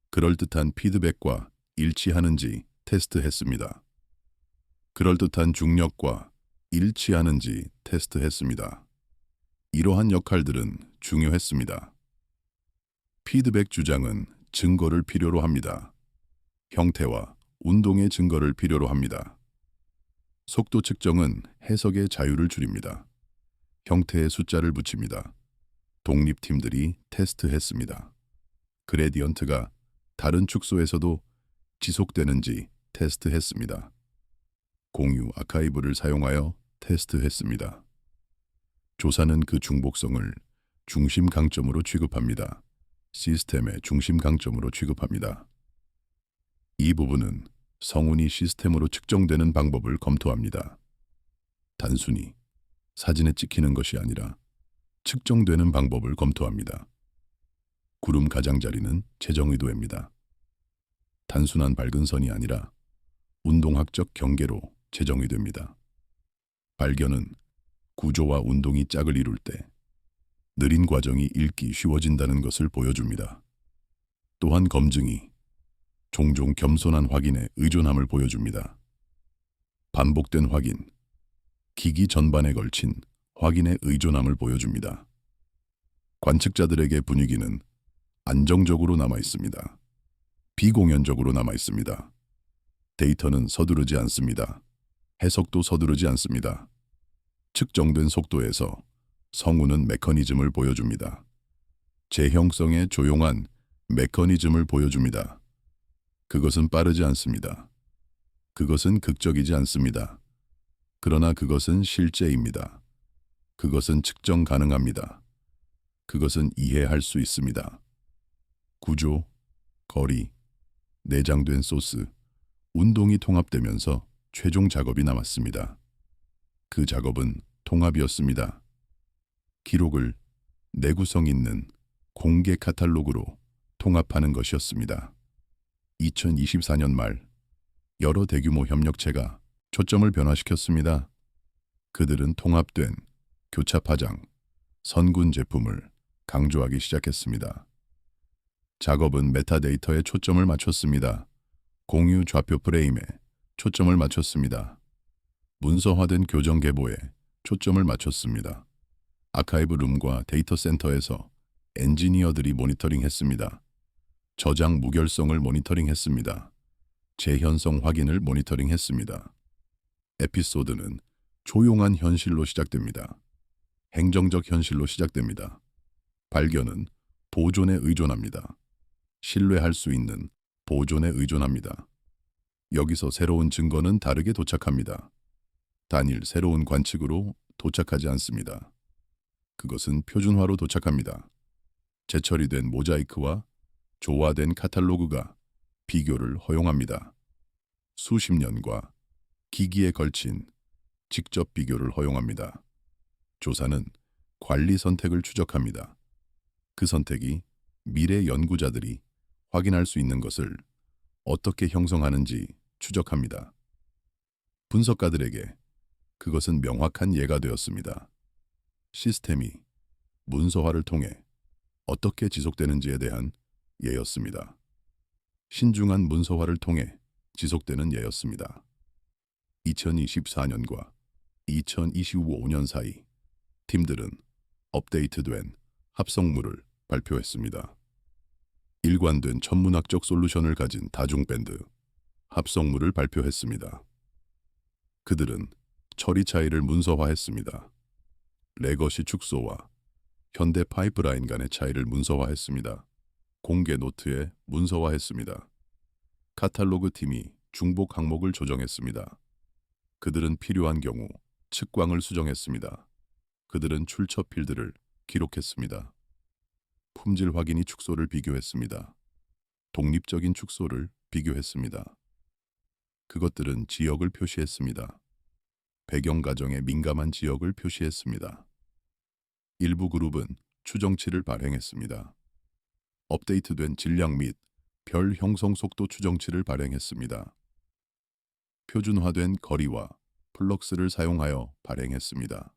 그럴듯한 피드백과 일치하는지 테스트했습니다. 그럴듯한 중력과 일치하는지 테스트했습니다. 이러한 역할들은 중요했습니다. 피드백 주장은 증거를 필요로 합니다. 형태와 운동의 증거를 필요로 합니다. 속도 측정은 해석의 자유를 줄입니다. 형태에 숫자를 붙입니다. 독립팀들이 테스트했습니다. 그레디언트가 다른 축소에서도 지속되는지 테스트했습니다. 공유 아카이브를 사용하여 테스트했습니다. 조사는 그 중복성을 중심 강점으로 취급합니다. 시스템의 중심 강점으로 취급합니다. 이 부분은 성운이 시스템으로 측정되는 방법을 검토합니다. 단순히 사진에 찍히는 것이 아니라 측정되는 방법을 검토합니다. 구름 가장자리는 재정 의도입니다. 단순한 밝은 선이 아니라 운동학적 경계로 재정 의도입니다. 발견은 구조와 운동이 짝을 이룰 때 느린 과정이 읽기 쉬워진다는 것을 보여줍니다. 또한 검증이 종종 겸손한 확인에 의존함을 보여줍니다. 반복된 확인, 기기 전반에 걸친 확인의 의존함을 보여줍니다. 관측자들에게 분위기는 안정적으로 남아 있습니다. 비공연적으로 남아 있습니다. 데이터는 서두르지 않습니다. 해석도 서두르지 않습니다. 측정된 속도에서 성운은 메커니즘을 보여줍니다. 재형성의 조용한 메커니즘을 보여줍니다. 그것은 빠르지 않습니다. 그것은 극적이지 않습니다. 그러나 그것은 실제입니다. 그것은 측정 가능합니다. 그것은 이해할 수 있습니다. 구조, 거리, 내장된 소스, 운동이 통합되면서 최종 작업이 남았습니다. 그 작업은 통합이었습니다. 기록을 내구성 있는 공개 카탈로그로 통합하는 것이었습니다. 2024년 말 여러 대규모 협력체가 초점을 변화시켰습니다. 그들은 통합된 교차 파장, 선군 제품을 강조하기 시작했습니다. 작업은 메타데이터에 초점을 맞췄습니다. 공유 좌표 프레임에 초점을 맞췄습니다. 문서화된 교정 계보에 초점을 맞췄습니다. 아카이브 룸과 데이터 센터에서 엔지니어들이 모니터링했습니다. 저장 무결성을 모니터링했습니다. 재현성 확인을 모니터링했습니다. 에피소드는 조용한 현실로 시작됩니다. 행정적 현실로 시작됩니다. 발견은 보존에 의존합니다. 신뢰할 수 있는 보존에 의존합니다. 여기서 새로운 증거는 다르게 도착합니다. 단일 새로운 관측으로 도착하지 않습니다. 그것은 표준화로 도착합니다. 재처리된 모자이크와 조화된 카탈로그가 비교를 허용합니다. 수십 년과 기기에 걸친 직접 비교를 허용합니다. 조사는 관리 선택을 추적합니다. 그 선택이 미래 연구자들이 확인할 수 있는 것을 어떻게 형성하는지 추적합니다. 분석가들에게 그것은 명확한 예가 되었습니다. 시스템이 문서화를 통해 어떻게 지속되는지에 대한 예였습니다. 신중한 문서화를 통해 지속되는 예였습니다. 2024년과 2025년 사이 팀들은 업데이트된 합성물을 발표했습니다. 일관된 천문학적 솔루션을 가진 다중밴드 합성물을 발표했습니다. 그들은 처리 차이를 문서화했습니다. 레거시 축소와 현대 파이프라인 간의 차이를 문서화했습니다. 공개 노트에 문서화했습니다. 카탈로그 팀이 중복 항목을 조정했습니다. 그들은 필요한 경우 측광을 수정했습니다. 그들은 출처 필드를 기록했습니다. 품질 확인이 축소를 비교했습니다. 독립적인 축소를 비교했습니다. 그것들은 지역을 표시했습니다. 배경 가정에 민감한 지역을 표시했습니다. 일부 그룹은 추정치를 발행했습니다. 업데이트된 질량 및 별 형성 속도 추정치를 발행했습니다. 표준화된 거리와 플럭스를 사용하여 발행했습니다.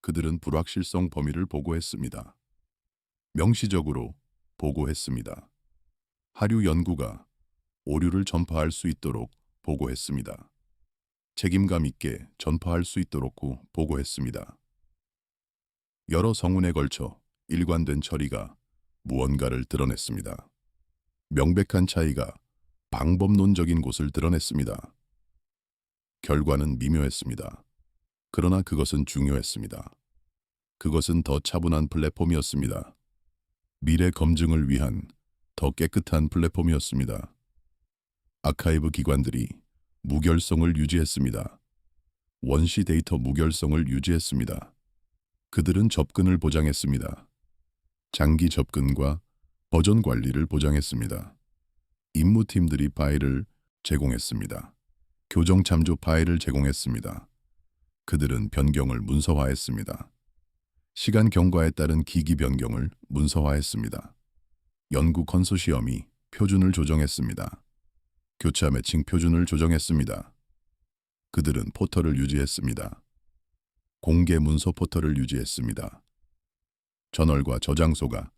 그들은 불확실성 범위를 보고했습니다. 명시적으로 보고했습니다. 하류 연구가 오류를 전파할 수 있도록 보고했습니다. 책임감 있게 전파할 수 있도록 보고했습니다. 여러 성운에 걸쳐 일관된 처리가 무언가를 드러냈습니다. 명백한 차이가 방법론적인 곳을 드러냈습니다. 결과는 미묘했습니다. 그러나 그것은 중요했습니다. 그것은 더 차분한 플랫폼이었습니다. 미래 검증을 위한 더 깨끗한 플랫폼이었습니다. 아카이브 기관들이 무결성을 유지했습니다. 원시 데이터 무결성을 유지했습니다. 그들은 접근을 보장했습니다. 장기 접근과 버전 관리를 보장했습니다. 임무팀들이 파일을 제공했습니다. 교정 참조 파일을 제공했습니다. 그들은 변경을 문서화했습니다. 시간 경과에 따른 기기 변경을 문서화했습니다. 연구 컨소시엄이 표준을 조정했습니다. 교차 매칭 표준을 조정했습니다. 그들은 포털을 유지했습니다. 공개 문서 포털을 유지했습니다. 저널과 저장소가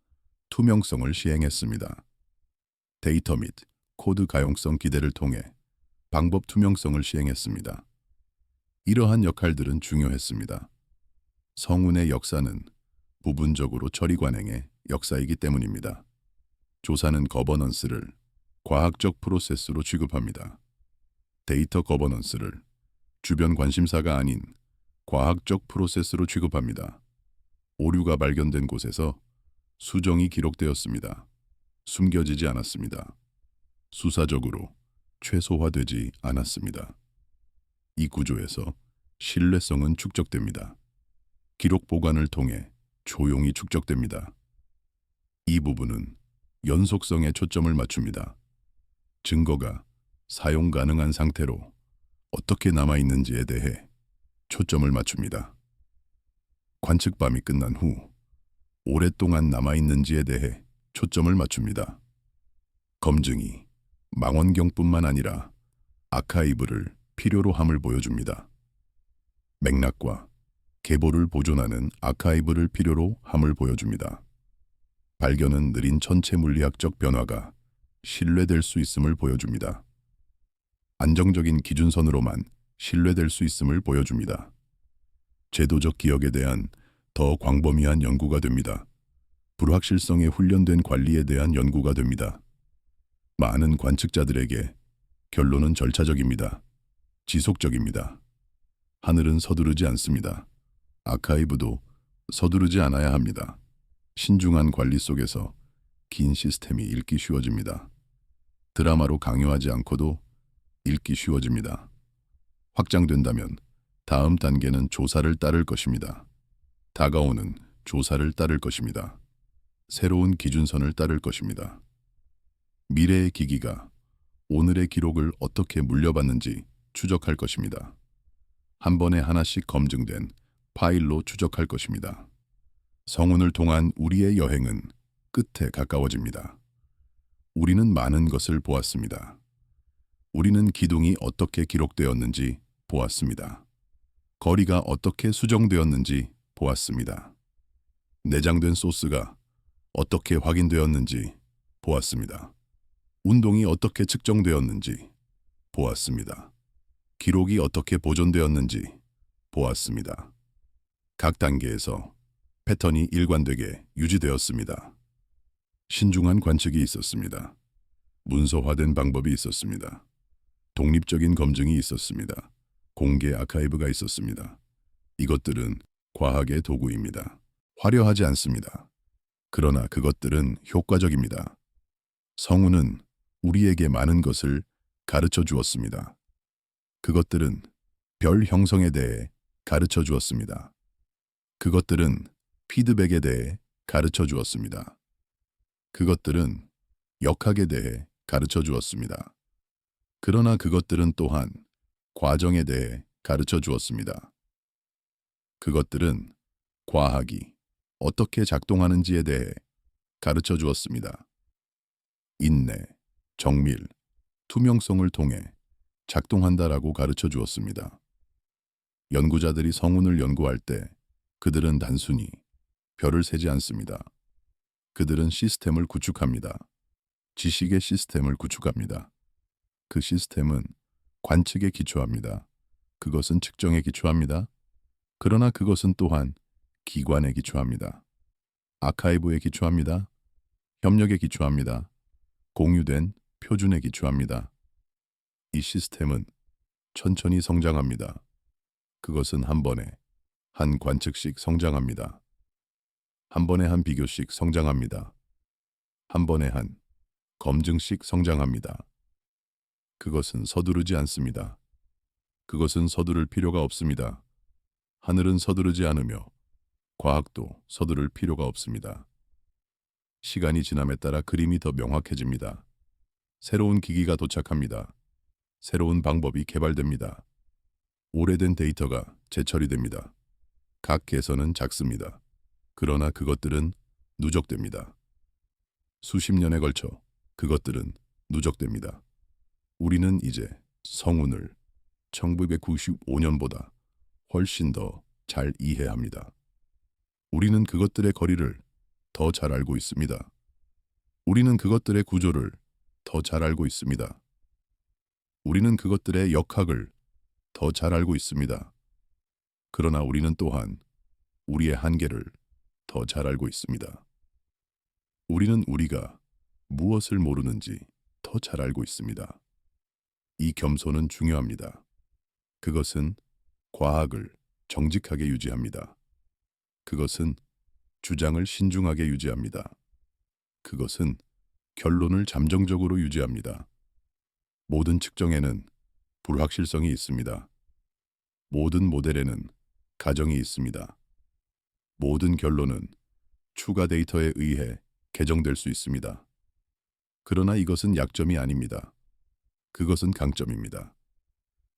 투명성을 시행했습니다. 데이터 및 코드 가용성 기대를 통해 방법 투명성을 시행했습니다. 이러한 역할들은 중요했습니다. 성운의 역사는 부분적으로 처리 관행의 역사이기 때문입니다. 조사는 거버넌스를 과학적 프로세스로 취급합니다. 데이터 거버넌스를 주변 관심사가 아닌 과학적 프로세스로 취급합니다. 오류가 발견된 곳에서 수정이 기록되었습니다. 숨겨지지 않았습니다. 수사적으로 최소화되지 않았습니다. 이 구조에서 신뢰성은 축적됩니다. 기록 보관을 통해 조용히 축적됩니다. 이 부분은 연속성에 초점을 맞춥니다. 증거가 사용 가능한 상태로 어떻게 남아있는지에 대해 초점을 맞춥니다. 관측밤이 끝난 후 오랫동안 남아있는지에 대해 초점을 맞춥니다. 검증이 망원경뿐만 아니라 아카이브를 필요로 함을 보여줍니다. 맥락과 계보를 보존하는 아카이브를 필요로 함을 보여줍니다. 발견은 느린 천체 물리학적 변화가 신뢰될 수 있음을 보여줍니다. 안정적인 기준선으로만 신뢰될 수 있음을 보여줍니다. 제도적 기억에 대한 더 광범위한 연구가 됩니다. 불확실성에 훈련된 관리에 대한 연구가 됩니다. 많은 관측자들에게 결론은 절차적입니다. 지속적입니다. 하늘은 서두르지 않습니다. 아카이브도 서두르지 않아야 합니다. 신중한 관리 속에서 긴 시스템이 읽기 쉬워집니다. 드라마로 강요하지 않고도 읽기 쉬워집니다. 확장된다면 다음 단계는 조사를 따를 것입니다. 다가오는 조사를 따를 것입니다. 새로운 기준선을 따를 것입니다. 미래의 기기가 오늘의 기록을 어떻게 물려받는지 추적할 것입니다. 한 번에 하나씩 검증된 파일로 추적할 것입니다. 성운을 통한 우리의 여행은 끝에 가까워집니다. 우리는 많은 것을 보았습니다. 우리는 기둥이 어떻게 기록되었는지 보았습니다. 거리가 어떻게 수정되었는지 보았습니다. 내장된 소스가 어떻게 확인되었는지 보았습니다. 운동이 어떻게 측정되었는지 보았습니다. 기록이 어떻게 보존되었는지 보았습니다. 각 단계에서 패턴이 일관되게 유지되었습니다. 신중한 관측이 있었습니다. 문서화된 방법이 있었습니다. 독립적인 검증이 있었습니다. 공개 아카이브가 있었습니다. 이것들은 과학의 도구입니다. 화려하지 않습니다. 그러나 그것들은 효과적입니다. 성우는 우리에게 많은 것을 가르쳐 주었습니다. 그것들은 별 형성에 대해 가르쳐 주었습니다. 그것들은 피드백에 대해 가르쳐 주었습니다. 그것들은 역학에 대해 가르쳐 주었습니다. 그러나 그것들은 또한 과정에 대해 가르쳐 주었습니다. 그것들은 과학이 어떻게 작동하는지에 대해 가르쳐 주었습니다. 인내, 정밀, 투명성을 통해 작동한다라고 가르쳐 주었습니다. 연구자들이 성운을 연구할 때 그들은 단순히 별을 세지 않습니다. 그들은 시스템을 구축합니다. 지식의 시스템을 구축합니다. 그 시스템은 관측에 기초합니다. 그것은 측정에 기초합니다. 그러나 그것은 또한 기관에 기초합니다. 아카이브에 기초합니다. 협력에 기초합니다. 공유된 표준에 기초합니다. 이 시스템은 천천히 성장합니다. 그것은 한 번에 한 관측씩 성장합니다. 한 번에 한 비교씩 성장합니다. 한 번에 한 검증씩 성장합니다. 그것은 서두르지 않습니다. 그것은 서두를 필요가 없습니다. 하늘은 서두르지 않으며 과학도 서두를 필요가 없습니다. 시간이 지남에 따라 그림이 더 명확해집니다. 새로운 기기가 도착합니다. 새로운 방법이 개발됩니다. 오래된 데이터가 재처리됩니다. 각 개선은 작습니다. 그러나 그것들은 누적됩니다. 수십 년에 걸쳐 그것들은 누적됩니다. 우리는 이제 성운을 1995년보다 훨씬 더 잘 이해합니다. 우리는 그것들의 거리를 더 잘 알고 있습니다. 우리는 그것들의 구조를 더 잘 알고 있습니다. 우리는 그것들의 역학을 더 잘 알고 있습니다. 그러나 우리는 또한 우리의 한계를 더 잘 알고 있습니다. 우리는 우리가 무엇을 모르는지 더 잘 알고 있습니다. 이 겸손은 중요합니다. 그것은 과학을 정직하게 유지합니다. 그것은 주장을 신중하게 유지합니다. 그것은 결론을 잠정적으로 유지합니다. 모든 측정에는 불확실성이 있습니다. 모든 모델에는 가정이 있습니다. 모든 결론은 추가 데이터에 의해 개정될 수 있습니다. 그러나 이것은 약점이 아닙니다. 그것은 강점입니다.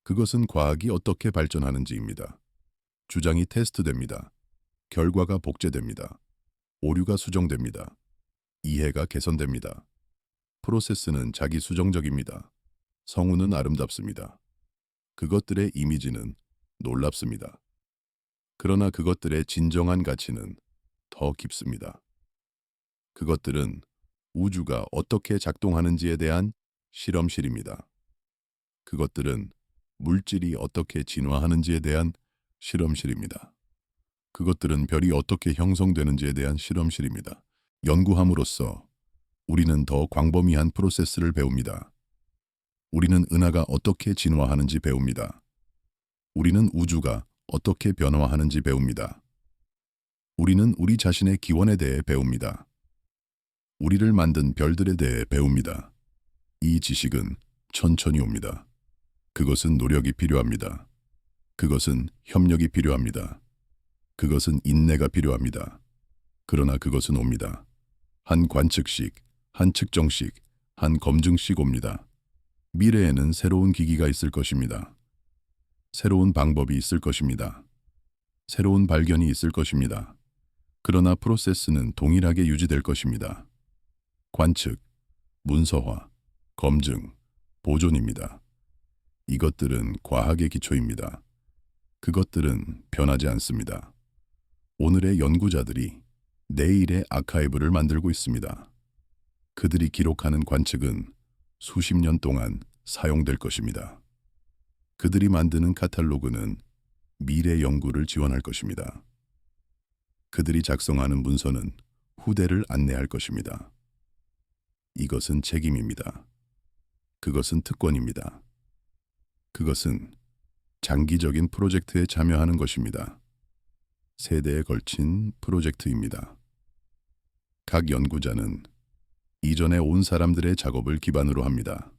그것은 과학이 어떻게 발전하는지입니다. 주장이 테스트됩니다. 결과가 복제됩니다. 오류가 수정됩니다. 이해가 개선됩니다. 프로세스는 자기 수정적입니다. 성우는 아름답습니다. 그것들의 이미지는 놀랍습니다. 그러나 그것들의 진정한 가치는 더 깊습니다. 그것들은 우주가 어떻게 작동하는지에 대한 실험실입니다. 그것들은 물질이 어떻게 진화하는지에 대한 실험실입니다. 그것들은 별이 어떻게 형성되는지에 대한 실험실입니다. 연구함으로써 우리는 더 광범위한 프로세스를 배웁니다. 우리는 은하가 어떻게 진화하는지 배웁니다. 우리는 우주가 어떻게 변화하는지 배웁니다. 우리는 우리 자신의 기원에 대해 배웁니다. 우리를 만든 별들에 대해 배웁니다. 이 지식은 천천히 옵니다. 그것은 노력이 필요합니다. 그것은 협력이 필요합니다. 그것은 인내가 필요합니다. 그러나 그것은 옵니다. 한 관측씩, 한 측정씩, 한 검증씩 옵니다. 미래에는 새로운 기기가 있을 것입니다. 새로운 방법이 있을 것입니다. 새로운 발견이 있을 것입니다. 그러나 프로세스는 동일하게 유지될 것입니다. 관측, 문서화, 검증, 보존입니다. 이것들은 과학의 기초입니다. 그것들은 변하지 않습니다. 오늘의 연구자들이 내일의 아카이브를 만들고 있습니다. 그들이 기록하는 관측은 수십 년 동안 사용될 것입니다. 그들이 만드는 카탈로그는 미래 연구를 지원할 것입니다. 그들이 작성하는 문서는 후대를 안내할 것입니다. 이것은 책임입니다. 그것은 특권입니다. 그것은 장기적인 프로젝트에 참여하는 것입니다. 세대에 걸친 프로젝트입니다. 각 연구자는 이전에 온 사람들의 작업을 기반으로 합니다.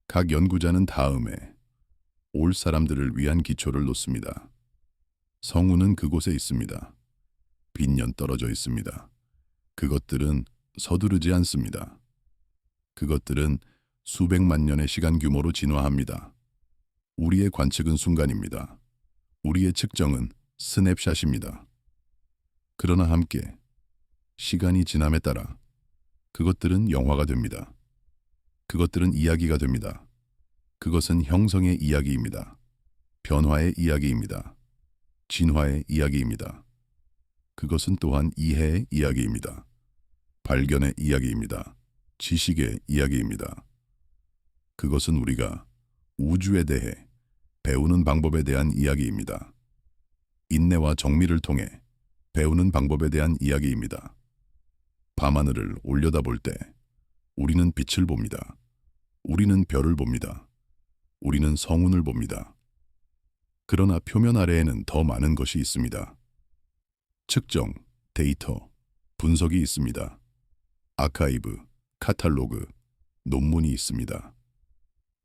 각 연구자는 다음에 올 사람들을 위한 기초를 놓습니다. 성우는 그곳에 있습니다. 빈년 떨어져 있습니다. 그것들은 서두르지 않습니다. 그것들은 수백만 년의 시간 규모로 진화합니다. 우리의 관측은 순간입니다. 우리의 측정은 스냅샷입니다. 그러나 함께 시간이 지남에 따라 그것들은 영화가 됩니다. 그것들은 이야기가 됩니다. 그것은 형성의 이야기입니다. 변화의 이야기입니다. 진화의 이야기입니다. 그것은 또한 이해의 이야기입니다. 발견의 이야기입니다. 지식의 이야기입니다. 그것은 우리가 우주에 대해 배우는 방법에 대한 이야기입니다. 인내와 정밀을 통해 배우는 방법에 대한 이야기입니다. 밤하늘을 올려다볼 때 우리는 빛을 봅니다. 우리는 별을 봅니다. 우리는 성운을 봅니다. 그러나 표면 아래에는 더 많은 것이 있습니다. 측정, 데이터, 분석이 있습니다. 아카이브, 카탈로그, 논문이 있습니다.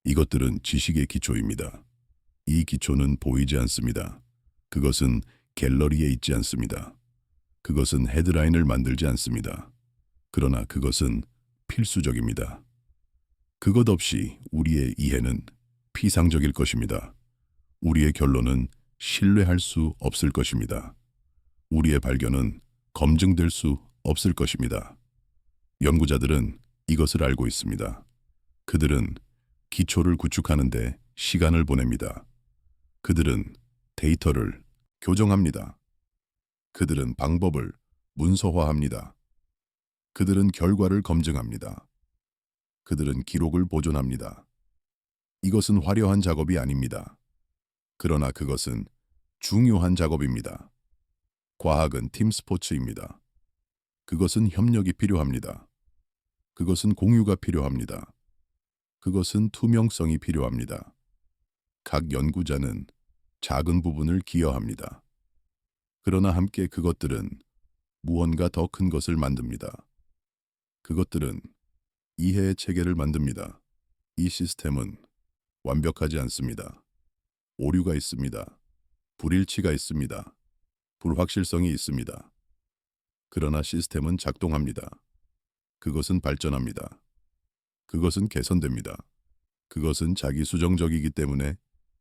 이것들은 지식의 기초입니다. 이 기초는 보이지 않습니다. 그것은 갤러리에 있지 않습니다. 그것은 헤드라인을 만들지 않습니다. 그러나 그것은 필수적입니다. 그것 없이 우리의 이해는 피상적일 것입니다. 우리의 결론은 신뢰할 수 없을 것입니다. 우리의 발견은 검증될 수 없을 것입니다. 연구자들은 이것을 알고 있습니다. 그들은 기초를 구축하는 데 시간을 보냅니다. 그들은 데이터를 교정합니다. 그들은 방법을 문서화합니다. 그들은 결과를 검증합니다. 그들은 기록을 보존합니다. 이것은 화려한 작업이 아닙니다. 그러나 그것은 중요한 작업입니다. 과학은 팀 스포츠입니다. 그것은 협력이 필요합니다. 그것은 공유가 필요합니다. 그것은 투명성이 필요합니다. 각 연구자는 작은 부분을 기여합니다. 그러나 함께 그것들은 무언가 더 큰 것을 만듭니다. 그것들은 이해의 체계를 만듭니다. 이 시스템은 완벽하지 않습니다. 오류가 있습니다. 불일치가 있습니다. 불확실성이 있습니다. 그러나 시스템은 작동합니다. 그것은 발전합니다. 그것은 개선됩니다. 그것은 자기 수정적이기 때문에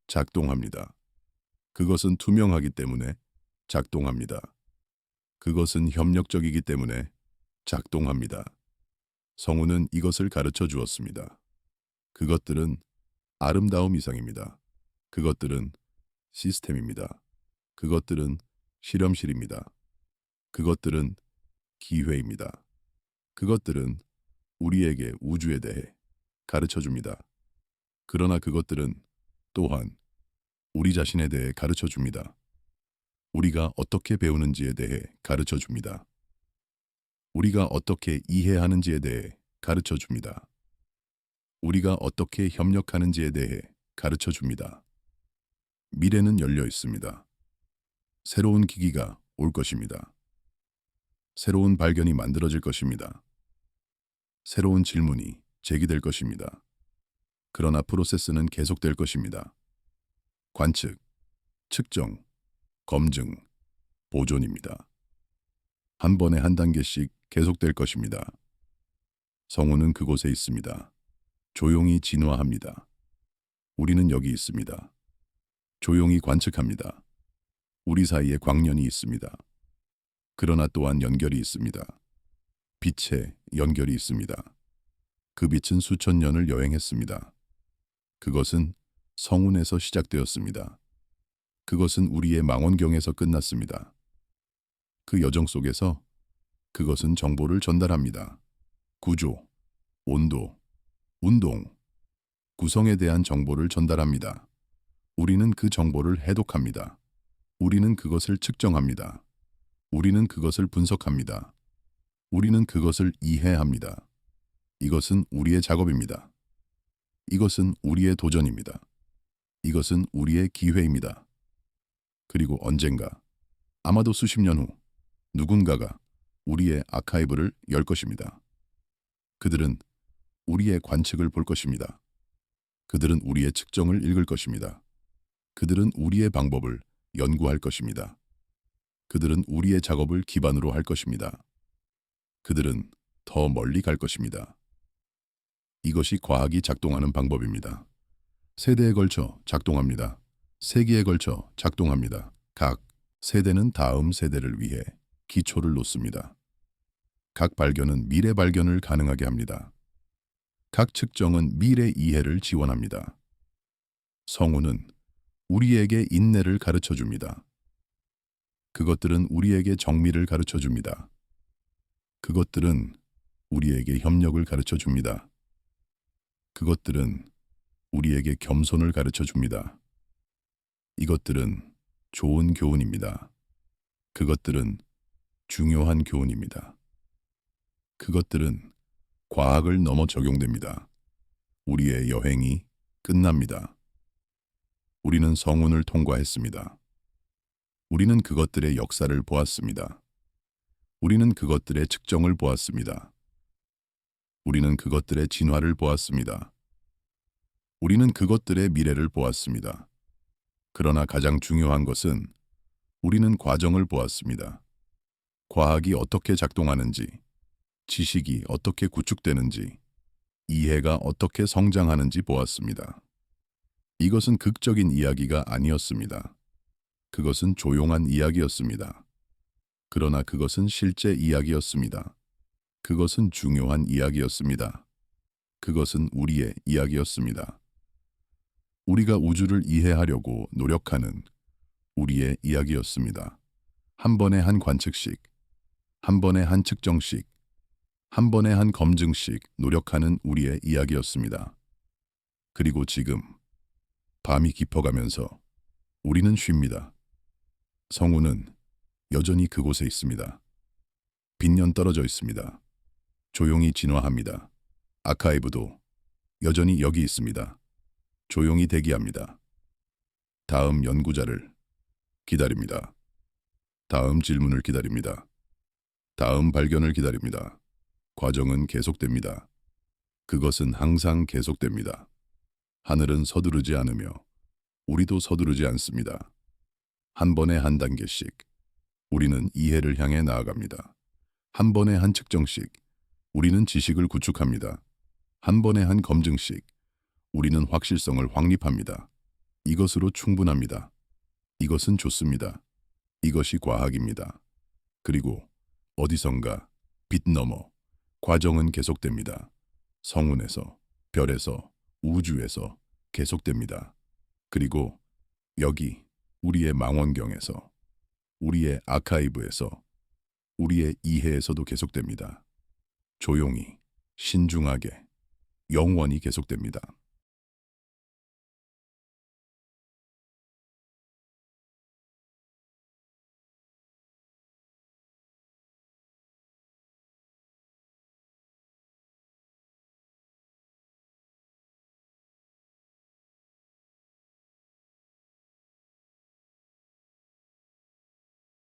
작동합니다. 그것은 투명하기 때문에 작동합니다. 그것은 협력적이기 때문에 작동합니다. 성우는 이것을 가르쳐 주었습니다. 그것들은 아름다움 이상입니다. 그것들은 시스템입니다. 그것들은 실험실입니다. 그것들은 기회입니다. 그것들은 우리에게 우주에 대해 가르쳐 줍니다. 그러나 그것들은 또한 우리 자신에 대해 가르쳐 줍니다. 우리가 어떻게 배우는지에 대해 가르쳐 줍니다. 우리가 어떻게 이해하는지에 대해 가르쳐 줍니다. 우리가 어떻게 협력하는지에 대해 가르쳐 줍니다. 미래는 열려 있습니다. 새로운 기기가 올 것입니다. 새로운 발견이 만들어질 것입니다. 새로운 질문이 제기될 것입니다. 그러나 프로세스는 계속될 것입니다. 관측, 측정, 검증, 보존입니다. 한 번에 한 단계씩 계속될 것입니다. 성우는 그곳에 있습니다. 조용히 진화합니다. 우리는 여기 있습니다. 조용히 관측합니다. 우리 사이에 광년이 있습니다. 그러나 또한 연결이 있습니다. 빛의 연결이 있습니다. 그 빛은 수천 년을 여행했습니다. 그것은 성운에서 시작되었습니다. 그것은 우리의 망원경에서 끝났습니다. 그 여정 속에서 그것은 정보를 전달합니다. 구조, 온도, 운동, 구성에 대한 정보를 전달합니다. 우리는 그 정보를 해독합니다. 우리는 그것을 측정합니다. 우리는 그것을 분석합니다. 우리는 그것을 이해합니다. 이것은 우리의 작업입니다. 이것은 우리의 도전입니다. 이것은 우리의 기회입니다. 그리고 언젠가, 아마도 수십 년 후, 누군가가 우리의 아카이브를 열 것입니다. 그들은 우리의 관측을 볼 것입니다. 그들은 우리의 측정을 읽을 것입니다. 그들은 우리의 방법을 연구할 것입니다. 그들은 우리의 작업을 기반으로 할 것입니다. 그들은 더 멀리 갈 것입니다. 이것이 과학이 작동하는 방법입니다. 세대에 걸쳐 작동합니다. 세기에 걸쳐 작동합니다. 각 세대는 다음 세대를 위해 기초를 놓습니다. 각 발견은 미래 발견을 가능하게 합니다. 각 측정은 미래 이해를 지원합니다. 성우는 우리에게 인내를 가르쳐 줍니다. 그것들은 우리에게 정밀을 가르쳐 줍니다. 그것들은 우리에게 협력을 가르쳐 줍니다. 그것들은 우리에게 겸손을 가르쳐 줍니다. 이것들은 좋은 교훈입니다. 그것들은 중요한 교훈입니다. 그것들은 과학을 넘어 적용됩니다. 우리의 여행이 끝납니다. 우리는 성운을 통과했습니다. 우리는 그것들의 역사를 보았습니다. 우리는 그것들의 측정을 보았습니다. 우리는 그것들의 진화를 보았습니다. 우리는 그것들의 미래를 보았습니다. 그러나 가장 중요한 것은 우리는 과정을 보았습니다. 과학이 어떻게 작동하는지, 지식이 어떻게 구축되는지, 이해가 어떻게 성장하는지 보았습니다. 이것은 극적인 이야기가 아니었습니다. 그것은 조용한 이야기였습니다. 그러나 그것은 실제 이야기였습니다. 그것은 중요한 이야기였습니다. 그것은 우리의 이야기였습니다. 우리가 우주를 이해하려고 노력하는 우리의 이야기였습니다. 한 번에 한 관측식, 한 번에 한 측정식, 한 번에 한 검증식 노력하는 우리의 이야기였습니다. 그리고 지금 밤이 깊어가면서 우리는 쉽니다. 성우는 여전히 그곳에 있습니다. 빈년 떨어져 있습니다. 조용히 진화합니다. 아카이브도 여전히 여기 있습니다. 조용히 대기합니다. 다음 연구자를 기다립니다. 다음 질문을 기다립니다. 다음 발견을 기다립니다. 과정은 계속됩니다. 그것은 항상 계속됩니다. 하늘은 서두르지 않으며 우리도 서두르지 않습니다. 한 번에 한 단계씩 우리는 이해를 향해 나아갑니다. 한 번에 한 측정씩 우리는 지식을 구축합니다. 한 번에 한 검증씩 우리는 확실성을 확립합니다. 이것으로 충분합니다. 이것은 좋습니다. 이것이 과학입니다. 그리고 어디선가 빛 너머 과정은 계속됩니다. 성운에서, 별에서, 우주에서 계속됩니다. 그리고 여기 우리의 망원경에서, 우리의 아카이브에서, 우리의 이해에서도 계속됩니다. 조용히, 신중하게, 영원히 계속됩니다.